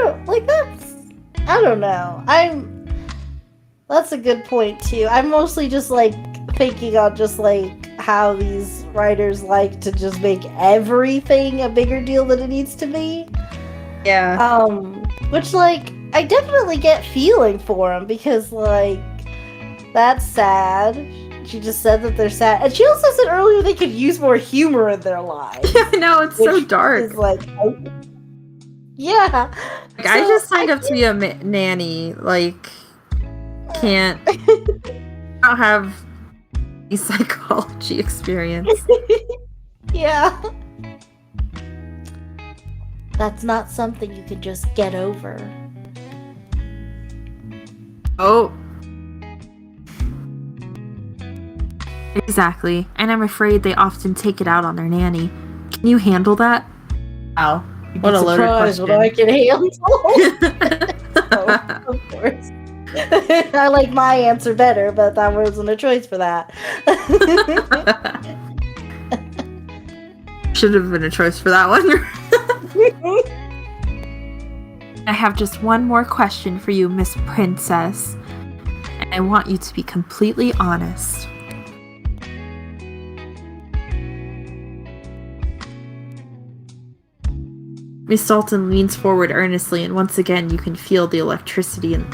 don't know. That's a good point too. I'm mostly just like thinking on just like how these writers like to just make everything a bigger deal than it needs to be. Yeah. Which like I definitely get feeling for them because like that's sad. She just said that they're sad, and she also said earlier they could use more humor in their lives. Yeah, no, it's so dark. Like, yeah. Like, so I just signed up to be a nanny. Like, can't. I don't have a psychology experience. Yeah. That's not something you can just get over. Oh. Exactly, and I'm afraid they often take it out on their nanny. Can you handle that? Wow, what a loaded question. What I can handle. Oh, of course. I like my answer better, but that wasn't a choice for that. Should have been a choice for that one. I have just one more question for you, Miss Princess, and I want you to be completely honest. Miss Dalton leans forward earnestly, and once again you can feel the electricity and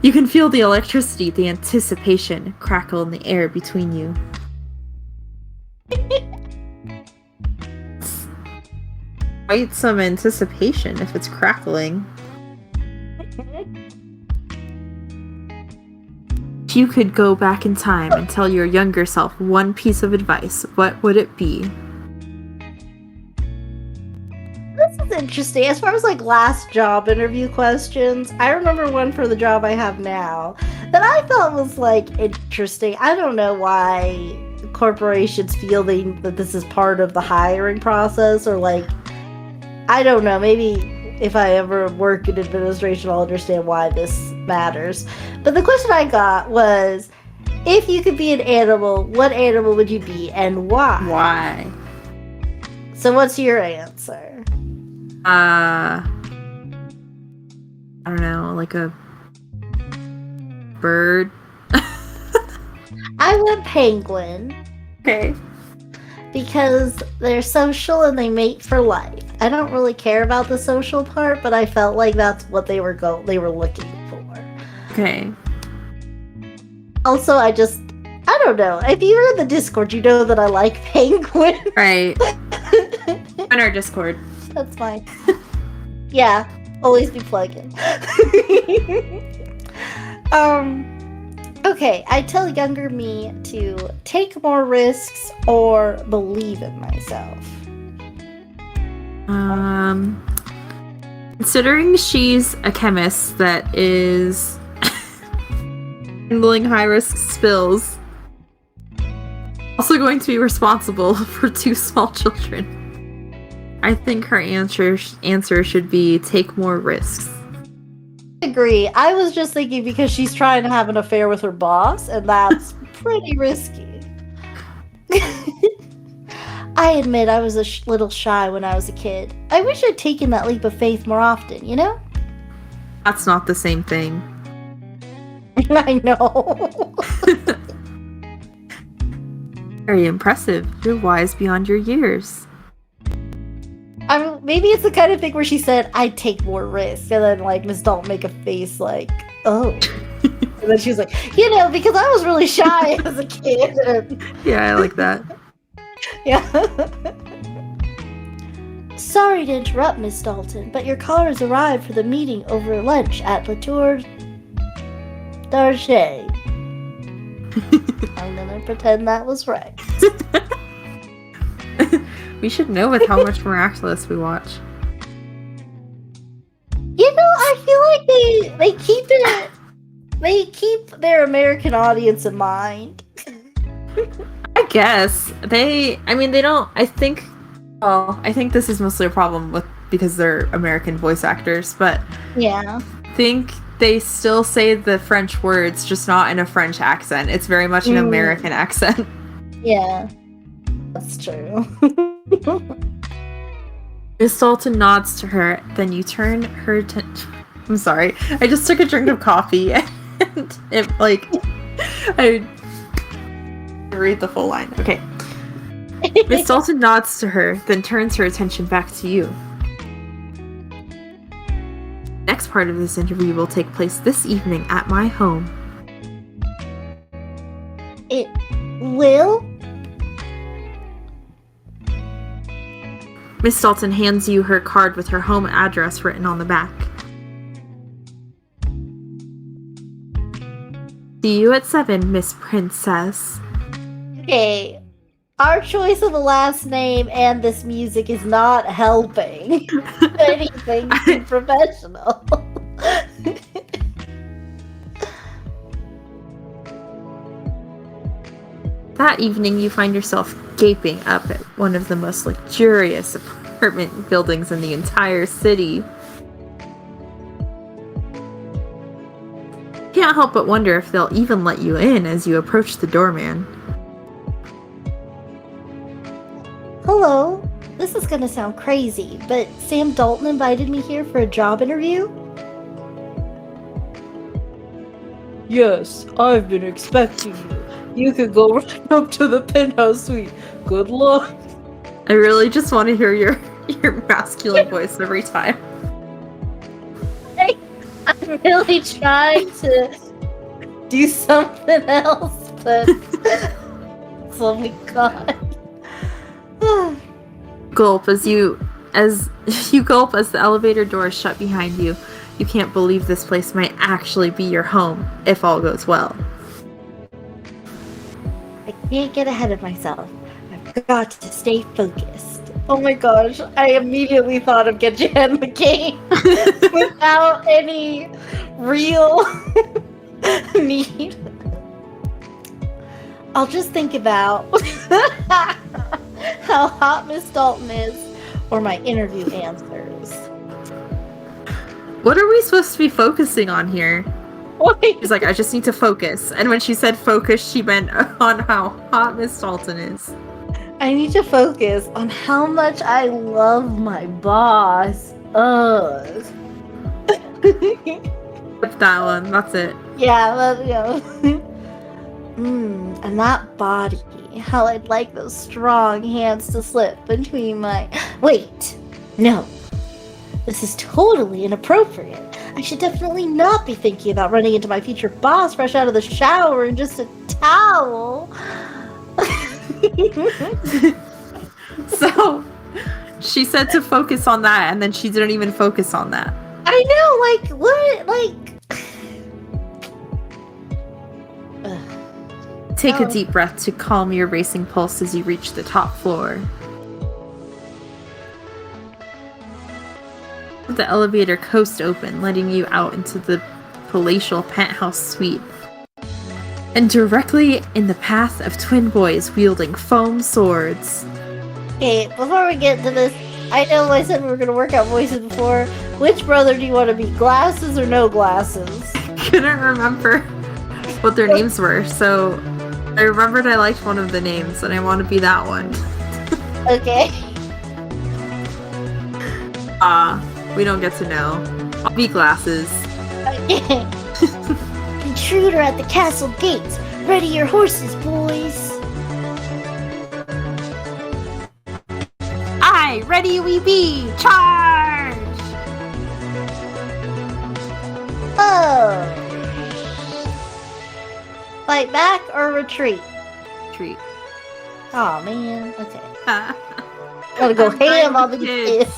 You can feel the electricity, the anticipation crackle in the air between you. Quite some anticipation if it's crackling. If you could go back in time and tell your younger self one piece of advice, what would it be? This is interesting. As far as like last job interview questions, I remember one for the job I have now that I thought was like interesting. I don't know why corporations feel that this is part of the hiring process, or like, I don't know, maybe if I ever work in administration I'll understand why this matters. But the question I got was, if you could be an animal, what animal would you be and why? Why? So what's your answer? I don't know, like a bird. I went penguin. Okay. Because they're social and they mate for life. I don't really care about the social part, but I felt like that's what they were looking for. Okay. Also, I don't know. If you're in the Discord, you know that I like penguin. Right. On our Discord. That's fine. Yeah, always be plugging. Okay, I tell younger me to take more risks or believe in myself. Considering she's a chemist that is handling high-risk spills, also going to be responsible for 2 small children, I think her answer should be take more risks. I agree. I was just thinking because she's trying to have an affair with her boss, and that's pretty risky. I admit I was a little shy when I was a kid. I wish I'd taken that leap of faith more often, you know? That's not the same thing. I know. Very impressive. You're wise beyond your years. I mean, maybe it's the kind of thing where she said, I'd take more risks, and then, like, Miss Dalton make a face like, oh. And then she was like, because I was really shy as a kid. And... Yeah, I like that. Yeah. Sorry to interrupt, Miss Dalton, but your caller has arrived for the meeting over lunch at La Tour d'Argent. I'm gonna pretend that was right. We should know with how much Miraculous we watch. You know, I feel like they keep their American audience in mind. I guess. They don't, I think this is mostly a problem because they're American voice actors, but Yeah. I think they still say the French words, just not in a French accent. It's very much an American accent. Yeah. That's true. Miss Dalton nods to her, then you turn her attention. I'm sorry. I just took a drink of coffee and I read the full line. Okay. Miss Dalton nods to her, then turns her attention back to you. Next part of this interview will take place this evening at my home. It will? Miss Dalton hands you her card with her home address written on the back. See you at 7, Miss Princess. Okay. Our choice of the last name and this music is not helping anything professional. That evening, you find yourself gaping up at one of the most luxurious apartment buildings in the entire city. Can't help but wonder if they'll even let you in as you approach the doorman. Hello. This is gonna sound crazy, but Sam Dalton invited me here for a job interview? Yes, I've been expecting you. You can go right up to the penthouse suite. Good luck. I really just want to hear your masculine voice every time. I'm really trying to do something else, but oh my god. Gulp as you gulp as the elevator doors shut behind you. You can't believe this place might actually be your home if all goes well. I can't get ahead of myself. I've got to stay focused. Oh my gosh, I immediately thought of Get Your Head in the Game without any real need. I'll just think about how hot Miss Dalton is or my interview answers. What are we supposed to be focusing on here? She's like, I just need to focus. And when she said focus, she meant on how hot Miss Dalton is. I need to focus on how much I love my boss. Ugh. That one, that's it. Yeah. And that body. How I'd like those strong hands to slip between my... Wait. No. This is totally inappropriate. I should definitely not be thinking about running into my future boss fresh out of the shower in just a towel. So, she said to focus on that, and then she didn't even focus on that. I know, like, what? Like... Take a deep breath to calm your racing pulse as you reach the top floor. The elevator coasts open, letting you out into the palatial penthouse suite. And directly in the path of twin boys wielding foam swords. Okay, before we get to this, I know I said we were going to work out voices before. Which brother do you want to be? Glasses or no glasses? Couldn't remember what their names were, so I remembered I liked one of the names, and I want to be that one. Okay. We don't get to know. I'll be Glasses. Okay. Intruder at the castle gates. Ready your horses, boys. Aye, ready we be! Charge! Oh. Fight back or retreat? Treat. Oh man. Okay. Gotta go ham on the kids.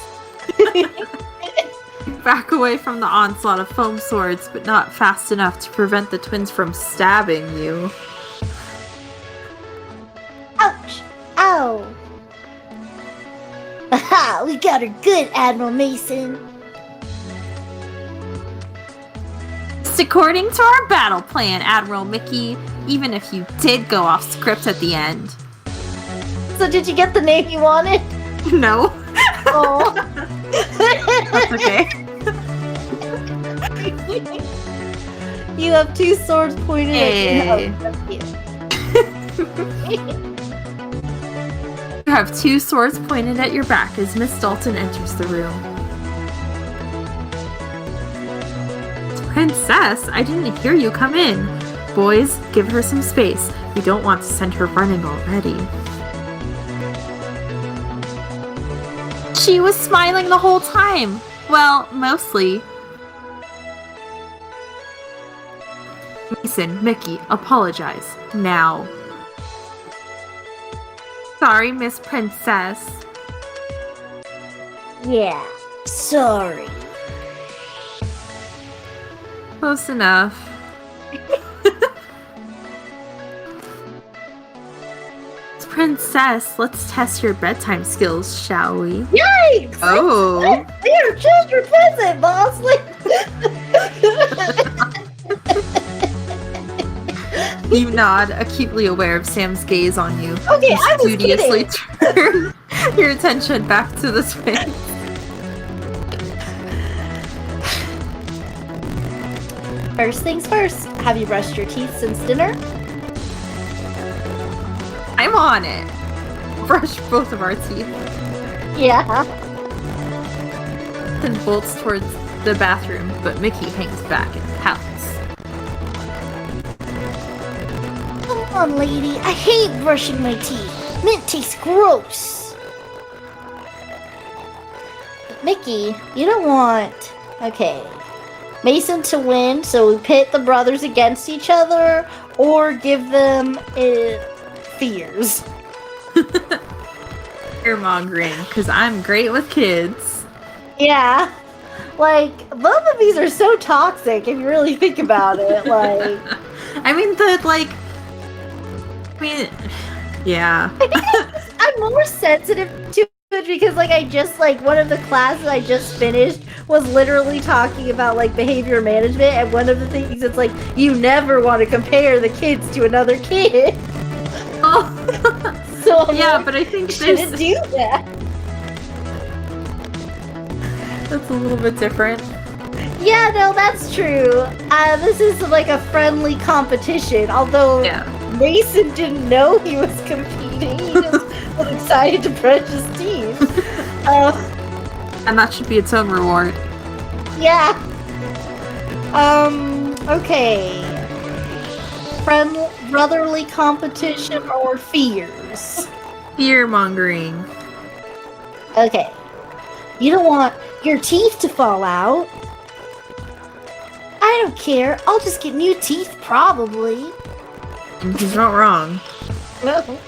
Back away from the onslaught of foam swords, but not fast enough to prevent the twins from stabbing you. Ouch! Ow! Ha! We got her good, Admiral Mason. It's according to our battle plan, Admiral Mickey, even if you did go off script at the end. So did you get the name you wanted? No. Oh. That's okay. You have 2 swords pointed Hey. at you. You have 2 swords pointed at your back as Miss Dalton enters the room. Princess, I didn't hear you come in. Boys, give her some space. We don't want to send her running already. She was smiling the whole time. Well, mostly. Mason, Mickey, apologize. Now. Sorry, Miss Princess. Yeah, sorry. Close enough. Princess, let's test your bedtime skills, shall we? Yikes! Oh. They're children present, boss! You nod, acutely aware of Sam's gaze on you. Okay, You I was studiously kidding. turn your attention back to the swing. First things first, have you brushed your teeth since dinner? I'm on it. Brush both of our teeth. Yeah. Then bolts towards the bathroom, but Mickey hangs back and pouts. Come on, lady. I hate brushing my teeth. Mint tastes gross. Mickey, you don't want... Okay. Mason to win, so we pit the brothers against each other, or give them fears. Fear-mongering, because I'm great with kids. Yeah. Like, both of these are so toxic if you really think about it. Like... I mean, yeah. I'm more sensitive to it because, like, one of the classes I just finished was literally talking about, like, behavior management, and one of the things it's like, you never want to compare the kids to another kid. Oh. So I'm Yeah, like, but I think you shouldn't do that. that's a little bit different. Yeah, no, that's true. This is like a friendly competition, although Yeah. Mason didn't know he was competing. He just was excited to brush his teeth. And that should be its own reward. Yeah. Okay. Brotherly competition or fears? Fear-mongering. Okay. You don't want your teeth to fall out. I don't care. I'll just get new teeth, probably. And he's not wrong. No.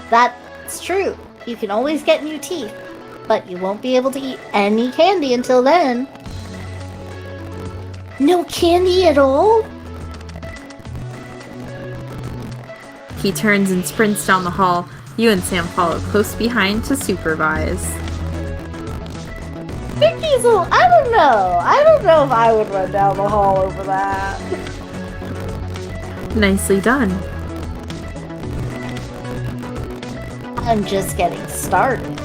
That's true. You can always get new teeth, but you won't be able to eat any candy until then. No candy at all? He turns and sprints down the hall. You and Sam follow close behind to supervise. Mickey's I don't know. I don't know if I would run down the hall over that. Nicely done. I'm just getting started.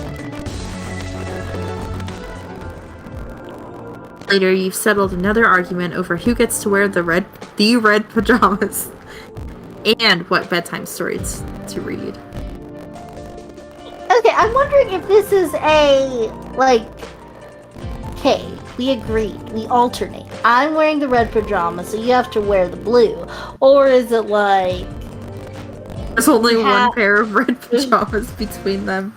Later, you've settled another argument over who gets to wear the red pajamas and what bedtime stories to read. Okay, I'm wondering if this is a, like, okay, we agreed, we alternate. I'm wearing the red pajamas, so you have to wear the blue. Or is it like... There's only one have- pair of red pajamas between them.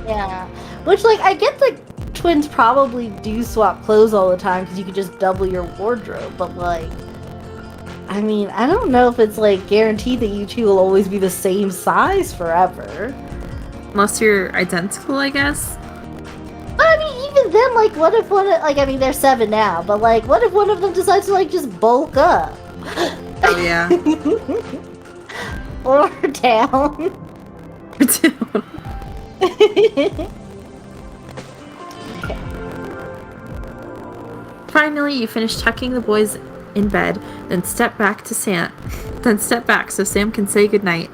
Yeah. Which, like, I get the twins probably do swap clothes all the time because you could just double your wardrobe, but, like... I mean, I don't know if it's, like, guaranteed that you two will always be the same size forever. Unless you're identical, I guess. But I mean, even then, like, what if one, like, I mean, they're 7 now, but, like, what if one of them decides to, like, just bulk up? Oh, yeah. Or down. Finally, you finish tucking the boys in bed, then step back so Sam can say goodnight.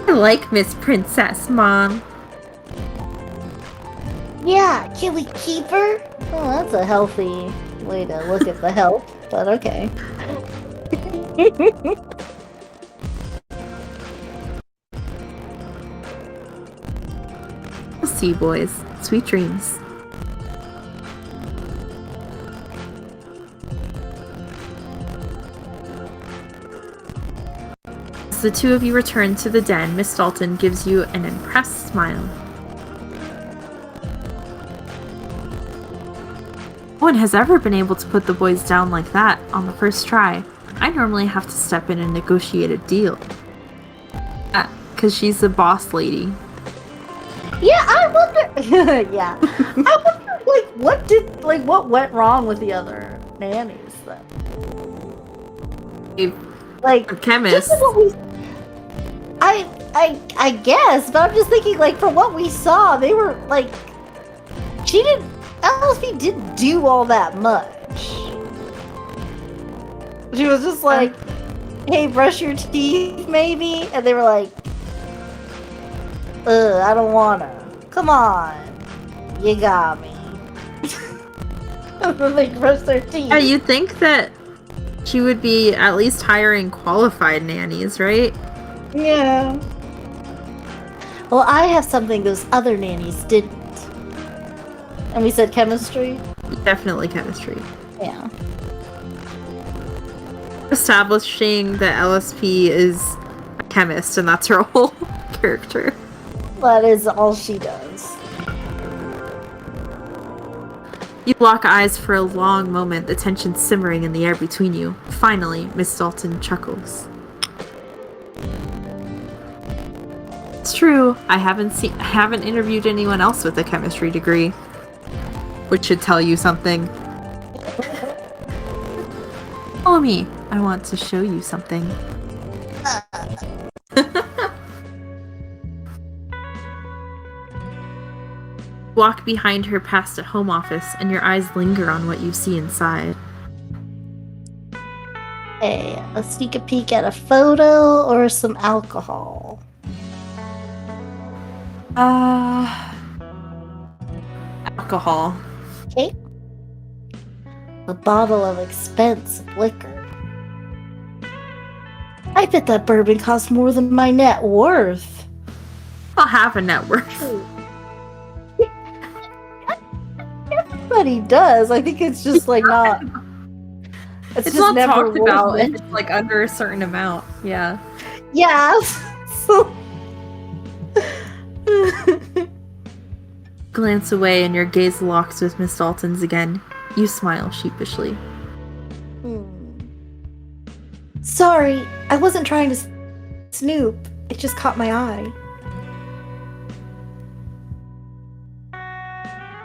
I like Miss Princess, Mom. Yeah, can we keep her? Oh, that's a healthy way to look at the health, but okay. We'll see, boys. Sweet dreams. As the two of you return to the den, Miss Dalton gives you an impressed smile. No one has ever been able to put the boys down like that on the first try. I normally have to step in and negotiate a deal. Because she's the boss lady. Yeah, I wonder. Yeah, I wonder, what went wrong with the other nannies then? Like, A chemist. just what we, I guess, but I'm just thinking, like, from what we saw, they were like, LSP didn't do all that much. She was just like, hey, brush your teeth, maybe? And they were like, I don't wanna. Come on. You got me. And then they brush their teeth. Yeah, you'd think that she would be at least hiring qualified nannies, right? Yeah. Well, I have something those other nannies didn't. And we said chemistry? Definitely chemistry. Yeah. Establishing that LSP is a chemist and that's her whole character. That is all she does. You lock eyes for a long moment, the tension simmering in the air between you. Finally, Miss Dalton chuckles. It's true, I haven't interviewed anyone else with a chemistry degree. Which should tell you something. Follow me. I want to show you something. Walk behind her past a home office, and your eyes linger on what you see inside. Hey, let's sneak a peek at a photo or some alcohol. Alcohol. Okay. A bottle of expensive liquor. I bet that bourbon costs more than my net worth. I'll have a net worth. Everybody does. I think it's just like not. It's just not never talked about worth if it's like under a certain amount. Yeah. Yeah. So. Glance away and your gaze locks with Miss Dalton's again. You smile sheepishly. Sorry, I wasn't trying to snoop. It just caught my eye.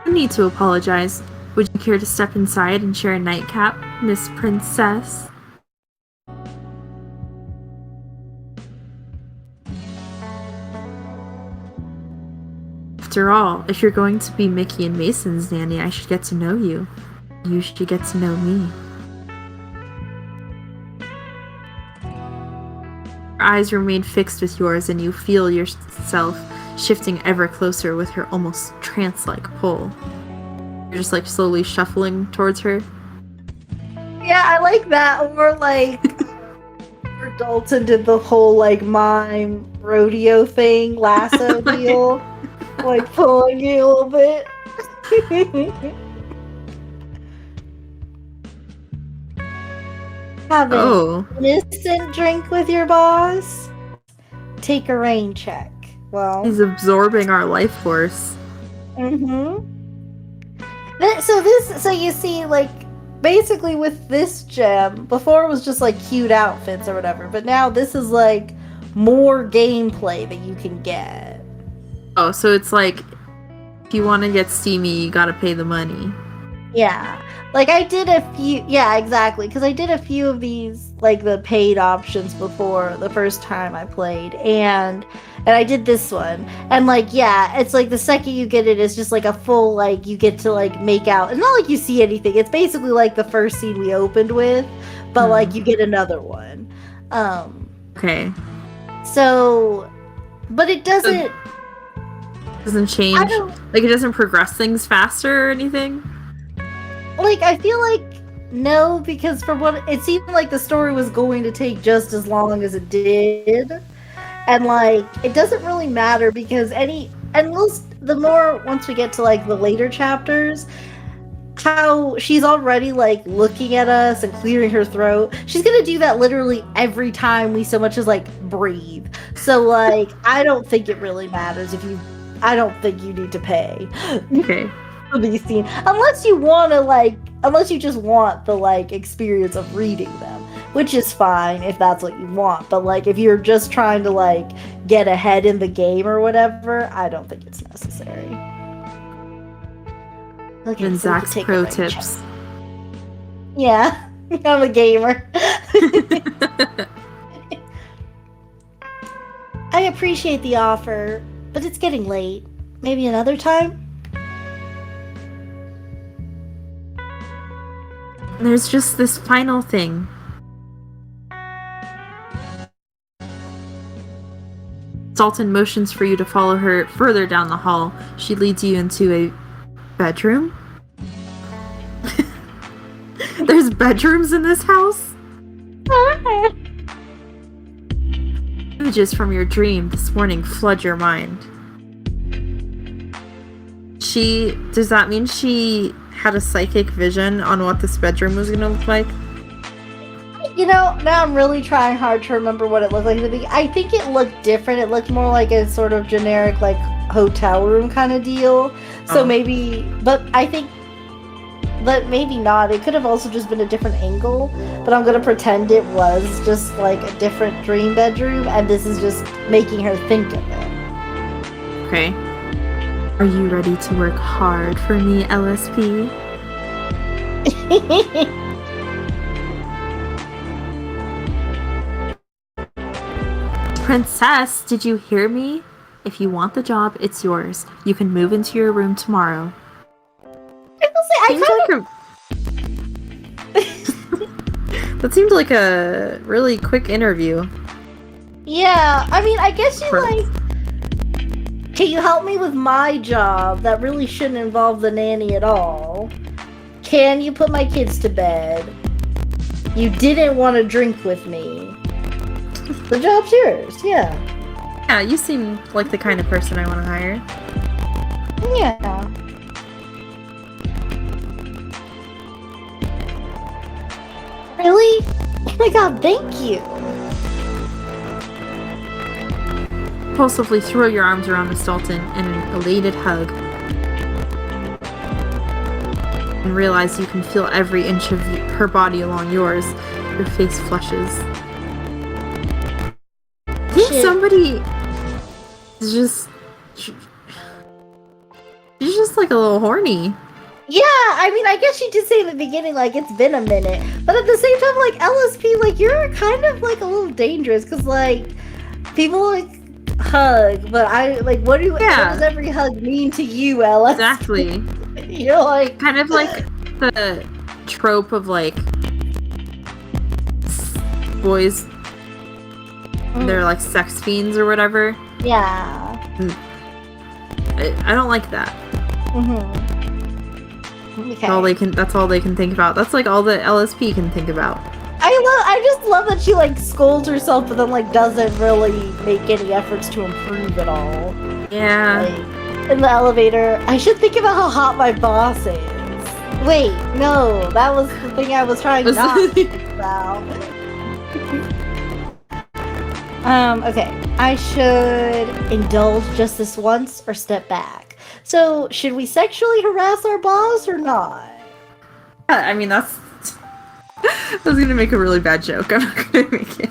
No need to apologize. Would you care to step inside and share a nightcap, Miss Princess? After all, if you're going to be Mickey and Mason's nanny, I should get to know you. You should get to know me. Her eyes remain fixed with yours, and you feel yourself shifting ever closer with her almost trance-like pull. You're just like slowly shuffling towards her. Yeah, I like that. Or like, or Dalton did the whole like mime rodeo thing, lasso deal, like pulling you a little bit. Have an innocent drink with your boss. Take a rain check. Well, he's absorbing our life force. So you see, like, basically with this gem, before it was just like cute outfits or whatever, but now this is like more gameplay that you can get. Oh, so it's like, if you want to get Steamy, you gotta pay the money. Yeah. Like I did a few, yeah, exactly, because I did a few of these, like the paid options before the first time I played, and I did this one, and like yeah, it's like the second you get it, it's just like a full like you get to like make out. It's not like you see anything. It's basically like the first scene we opened with, but like you get another one. Okay. So, but it doesn't. Doesn't change. Like it doesn't progress things faster or anything. Like I feel like no, because for what it seemed like the story was going to take just as long as it did, and like it doesn't really matter because the more once we get to like the later chapters, how she's already like looking at us and clearing her throat. She's gonna do that literally every time we so much as like breathe. So like I don't think it really matters if you. I don't think you need to pay. Okay. For these scenes, unless you want to unless you just want the like experience of reading them, which is fine if that's what you want. But like if you're just trying to like get ahead in the game or whatever, I don't think it's necessary. Okay, And so Zach's pro tips. Yeah, I'm a gamer. I appreciate the offer, but it's getting late. Maybe another time? There's just this final thing. Sultan motions for you to follow her further down the hall. She leads you into a bedroom. There's bedrooms in this house? Images from your dream this morning flood your mind. Does that mean she had a psychic vision on what this bedroom was going to look like? You know, now I'm really trying hard to remember what it looked like. I think it looked different. It looked more like a sort of generic, like, hotel room kind of deal. So maybe, but maybe not. It could have also just been a different angle. But I'm going to pretend it was just, like, a different dream bedroom. And this is just making her think of it. Okay. Are you ready to work hard for me, LSP? Princess, did you hear me? If you want the job, it's yours. You can move into your room tomorrow. That seemed like a really quick interview. Yeah, I mean, I guess you like... Can you help me with my job that really shouldn't involve the nanny at all? Can you put my kids to bed? You didn't want to drink with me. The job's yours, yeah. Yeah, you seem like the kind of person I want to hire. Yeah. Really? Oh my god, thank you. Impulsively throw your arms around the Sultan in an elated hug. And realize you can feel every inch of her body along yours. Your face flushes. I think somebody is just... She's just like a little horny. Yeah, I mean, I guess you did say in the beginning, like, it's been a minute. But at the same time, like, LSP, like, you're kind of, like, a little dangerous. Because, like, people, like, hug. But what does every hug mean to you, LSP? Exactly. You're, like... Kind of like the trope of, like, boys... They're, like, sex fiends or whatever. Yeah. I don't like that. Mm-hmm. Okay. That's all they can think about. That's like all the LSP can think about. I just love that she like scolds herself but then like doesn't really make any efforts to improve at all. Yeah. Like, in the elevator, I should think about how hot my boss is. Wait, no, that was the thing I was trying not to think about. Okay. I should indulge just this once or step back. So, should we sexually harass our boss or not? Yeah, I mean, that's... I was gonna make a really bad joke. I'm not gonna make it.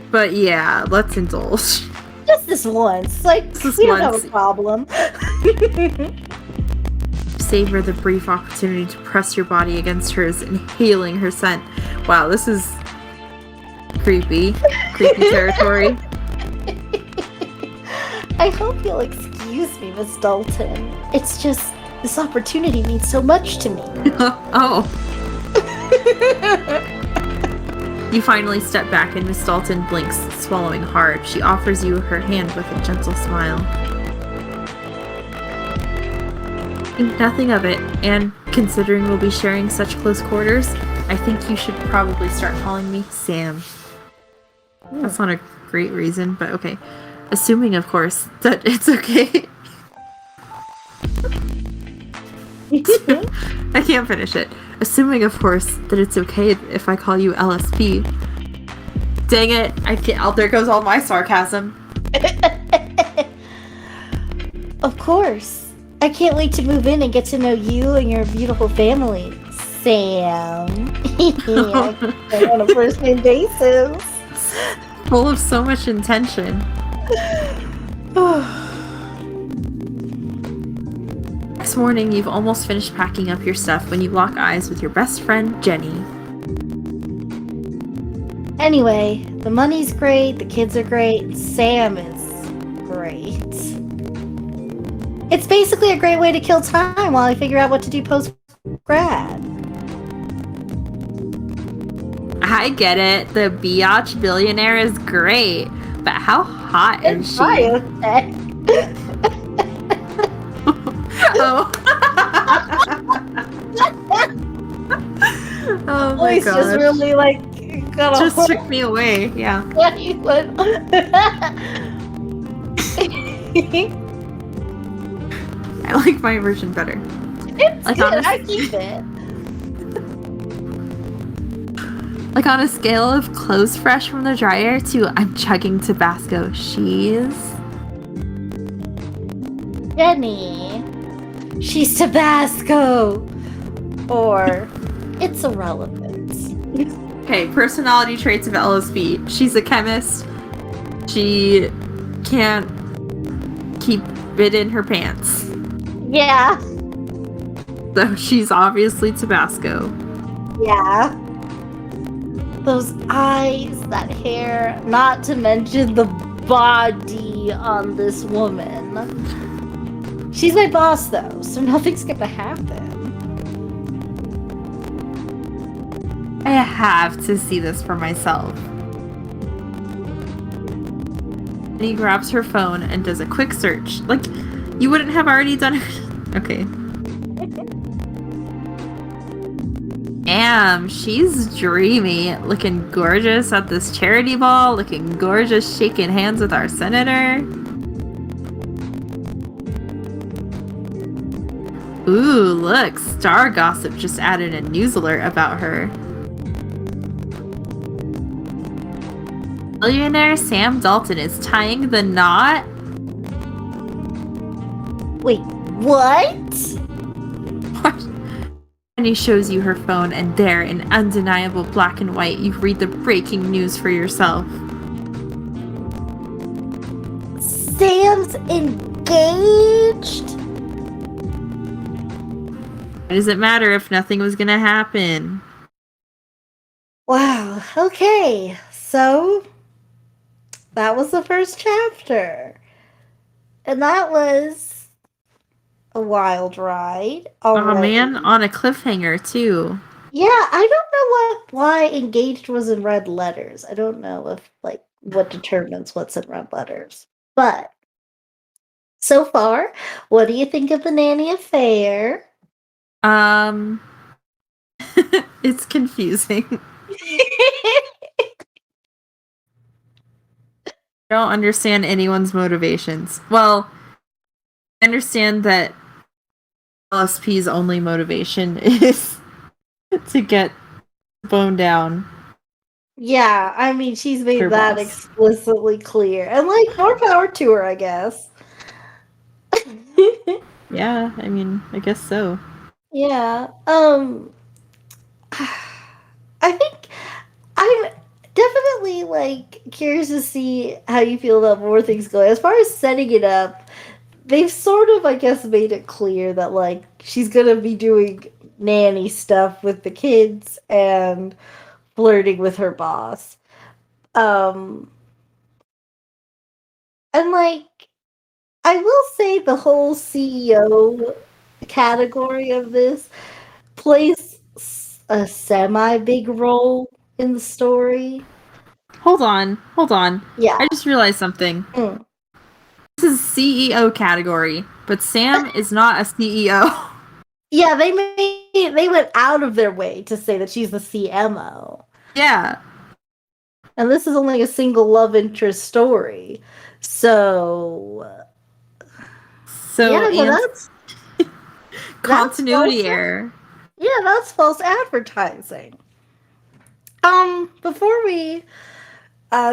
But yeah, let's indulge. Just this once. Like, This we don't have once. a problem. Savor the brief opportunity to press your body against hers, inhaling her scent. Wow, this is creepy territory. I hope you'll excuse me, Miss Dalton. It's just, this opportunity means so much to me. Oh. You finally step back and Miss Dalton blinks, swallowing hard. She offers you her hand with a gentle smile. Think nothing of it, and considering we'll be sharing such close quarters, I think you should probably start calling me Sam. That's not a great reason, but okay. Assuming, of course, that it's okay. I can't finish it. Assuming, of course, that it's okay if I call you LSP. Dang it! I can't. Oh, there goes all my sarcasm. Of course. I can't wait to move in and get to know you and your beautiful family, Sam. On a first name basis. Full of so much intention. Next morning, you've almost finished packing up your stuff when you lock eyes with your best friend, Jenny. Anyway, the money's great, the kids are great, and Sam is great. It's basically a great way to kill time while I figure out what to do post-grad. I get it. The biatch billionaire is great, but how hot is she? Biotech. Oh. Oh my Voice god. just really like got a Just took me away. Yeah. Yeah, you would. I like my version better. It's Like, good. honest- I keep it. Like on a scale of clothes fresh from the dryer to I'm chugging Tabasco, she's Jenny. She's Tabasco. Or it's irrelevant. okay. Personality traits of LSB. She's a chemist. She can't keep it in her pants. Yeah. So she's obviously Tabasco. Yeah. Those eyes, that hair, not to mention the body on this woman. She's my boss though, so nothing's gonna happen. I have to see this for myself. And he grabs her phone and does a quick search. Like, you wouldn't have already done it. Okay. Damn, she's dreamy. Looking gorgeous at this charity ball. Looking gorgeous shaking hands with our senator. Ooh, look. Star Gossip just added a news alert about her. Billionaire Sam Dalton is tying the knot. Wait, what? What? And he shows you her phone, and there, in undeniable black and white, you read the breaking news for yourself. Sam's engaged? Why does it matter if nothing was gonna happen? Wow, okay. So, that was the first chapter. And that was a wild ride. Oh already. man, on a cliffhanger too. Yeah, I don't know why engaged was in red letters. I don't know if what determines what's in red letters. But so far, what do you think of the Nanny Affair? It's confusing. I don't understand anyone's motivations. Well, I understand that LSP's only motivation is to get Bone down. Yeah, I mean, she's made Her that boss. explicitly clear. And more power to her, I guess. Yeah, I mean, I guess so. Yeah. I think definitely like curious to see how you feel about more things going. As far as setting it up, they've sort of, I guess, made it clear that like she's gonna be doing nanny stuff with the kids and flirting with her boss. Um, and like I will say the whole CEO category of this plays a semi big role in the story. Hold on. Yeah. I just realized something. Mm. This is CEO category, but Sam is not a CEO. Yeah, they went out of their way to say that she's the CMO. Yeah. And this is only a single love interest story. So So, yeah, and that's continuity false. error. Yeah, that's false advertising. Before we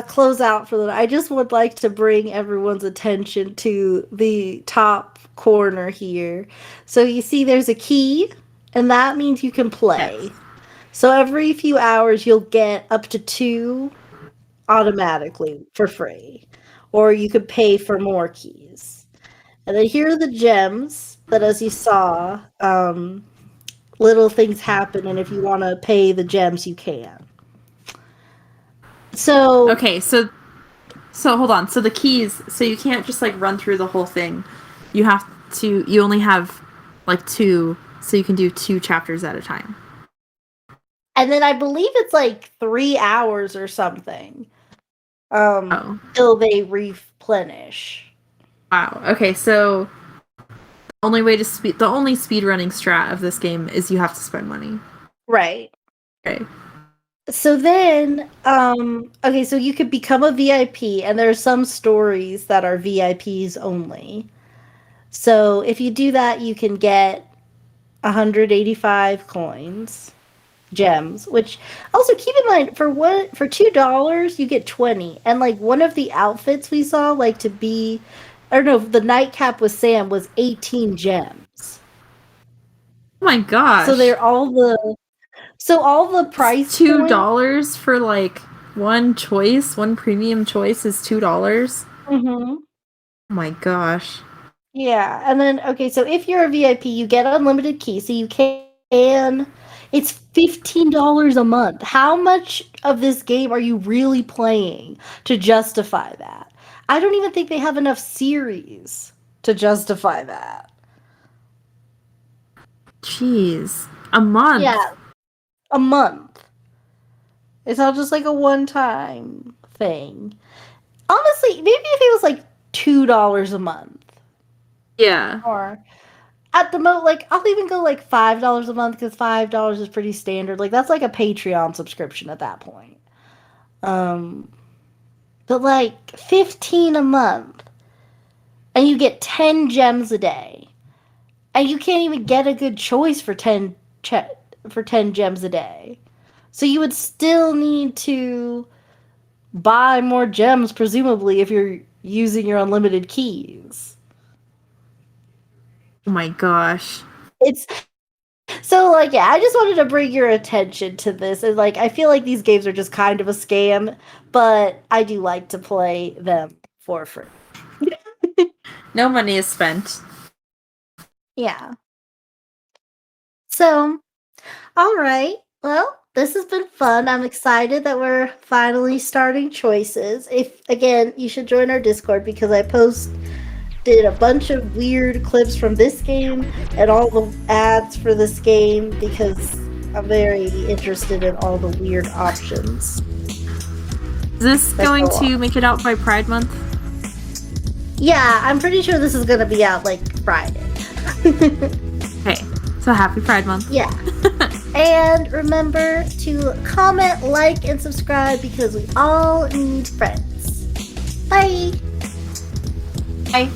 close out for the night, I just would like to bring everyone's attention to the top corner here. So you see there's a key, and that means you can play. Yes. So every few hours you'll get up to 2 automatically for free. Or you could pay for more keys. And then here are the gems that, as you saw, little things happen, and if you want to pay the gems, you can. So Okay, so hold on. So the keys, so you can't just like run through the whole thing. You have to, you only have like 2, so you can do 2 chapters at a time. and then I believe it's like 3 hours or something. Till they replenish. Wow. Okay, so the only speed running strat of this game is you have to spend money. Right. Okay. So then, okay, so you could become a VIP, and there are some stories that are VIPs only. So if you do that, you can get 185 coins, gems, which also keep in mind for $2 you get 20. And like one of the outfits we saw, like to be, I don't know, the nightcap with Sam was 18 gems. Oh my gosh. So all the price $2 for like one premium choice is $2. Mm-hmm. Oh my gosh. Yeah, and then okay, so if you're a VIP, you get unlimited keys, so you can. It's $15 a month. How much of this game are you really playing to justify that? I don't even think they have enough series to justify that. Jeez. A month. Yeah, a month. It's not just like a one-time thing. Honestly, maybe if it was like $2 a month. Yeah. Or at the most, like, I'll even go like $5 a month because $5 is pretty standard. Like, that's like a Patreon subscription at that point. But like 15 a month, and you get 10 gems a day, and you can't even get a good choice for 10 gems a day. So you would still need to buy more gems, presumably, if you're using your unlimited keys. Oh my gosh. It's so like, yeah, I just wanted to bring your attention to this. And like, I feel like these games are just kind of a scam, but I do like to play them for free. No money is spent. Yeah. So, all right. Well, this has been fun. I'm excited that we're finally starting choices. If again, you should join our Discord because I posted a bunch of weird clips from this game and all the ads for this game because I'm very interested in all the weird options. Is this going to make it out by Pride Month? Yeah, I'm pretty sure this is going to be out like Friday. Okay, so happy Pride Month. Yeah. And remember to comment, like, and subscribe because we all need friends. Bye. Bye.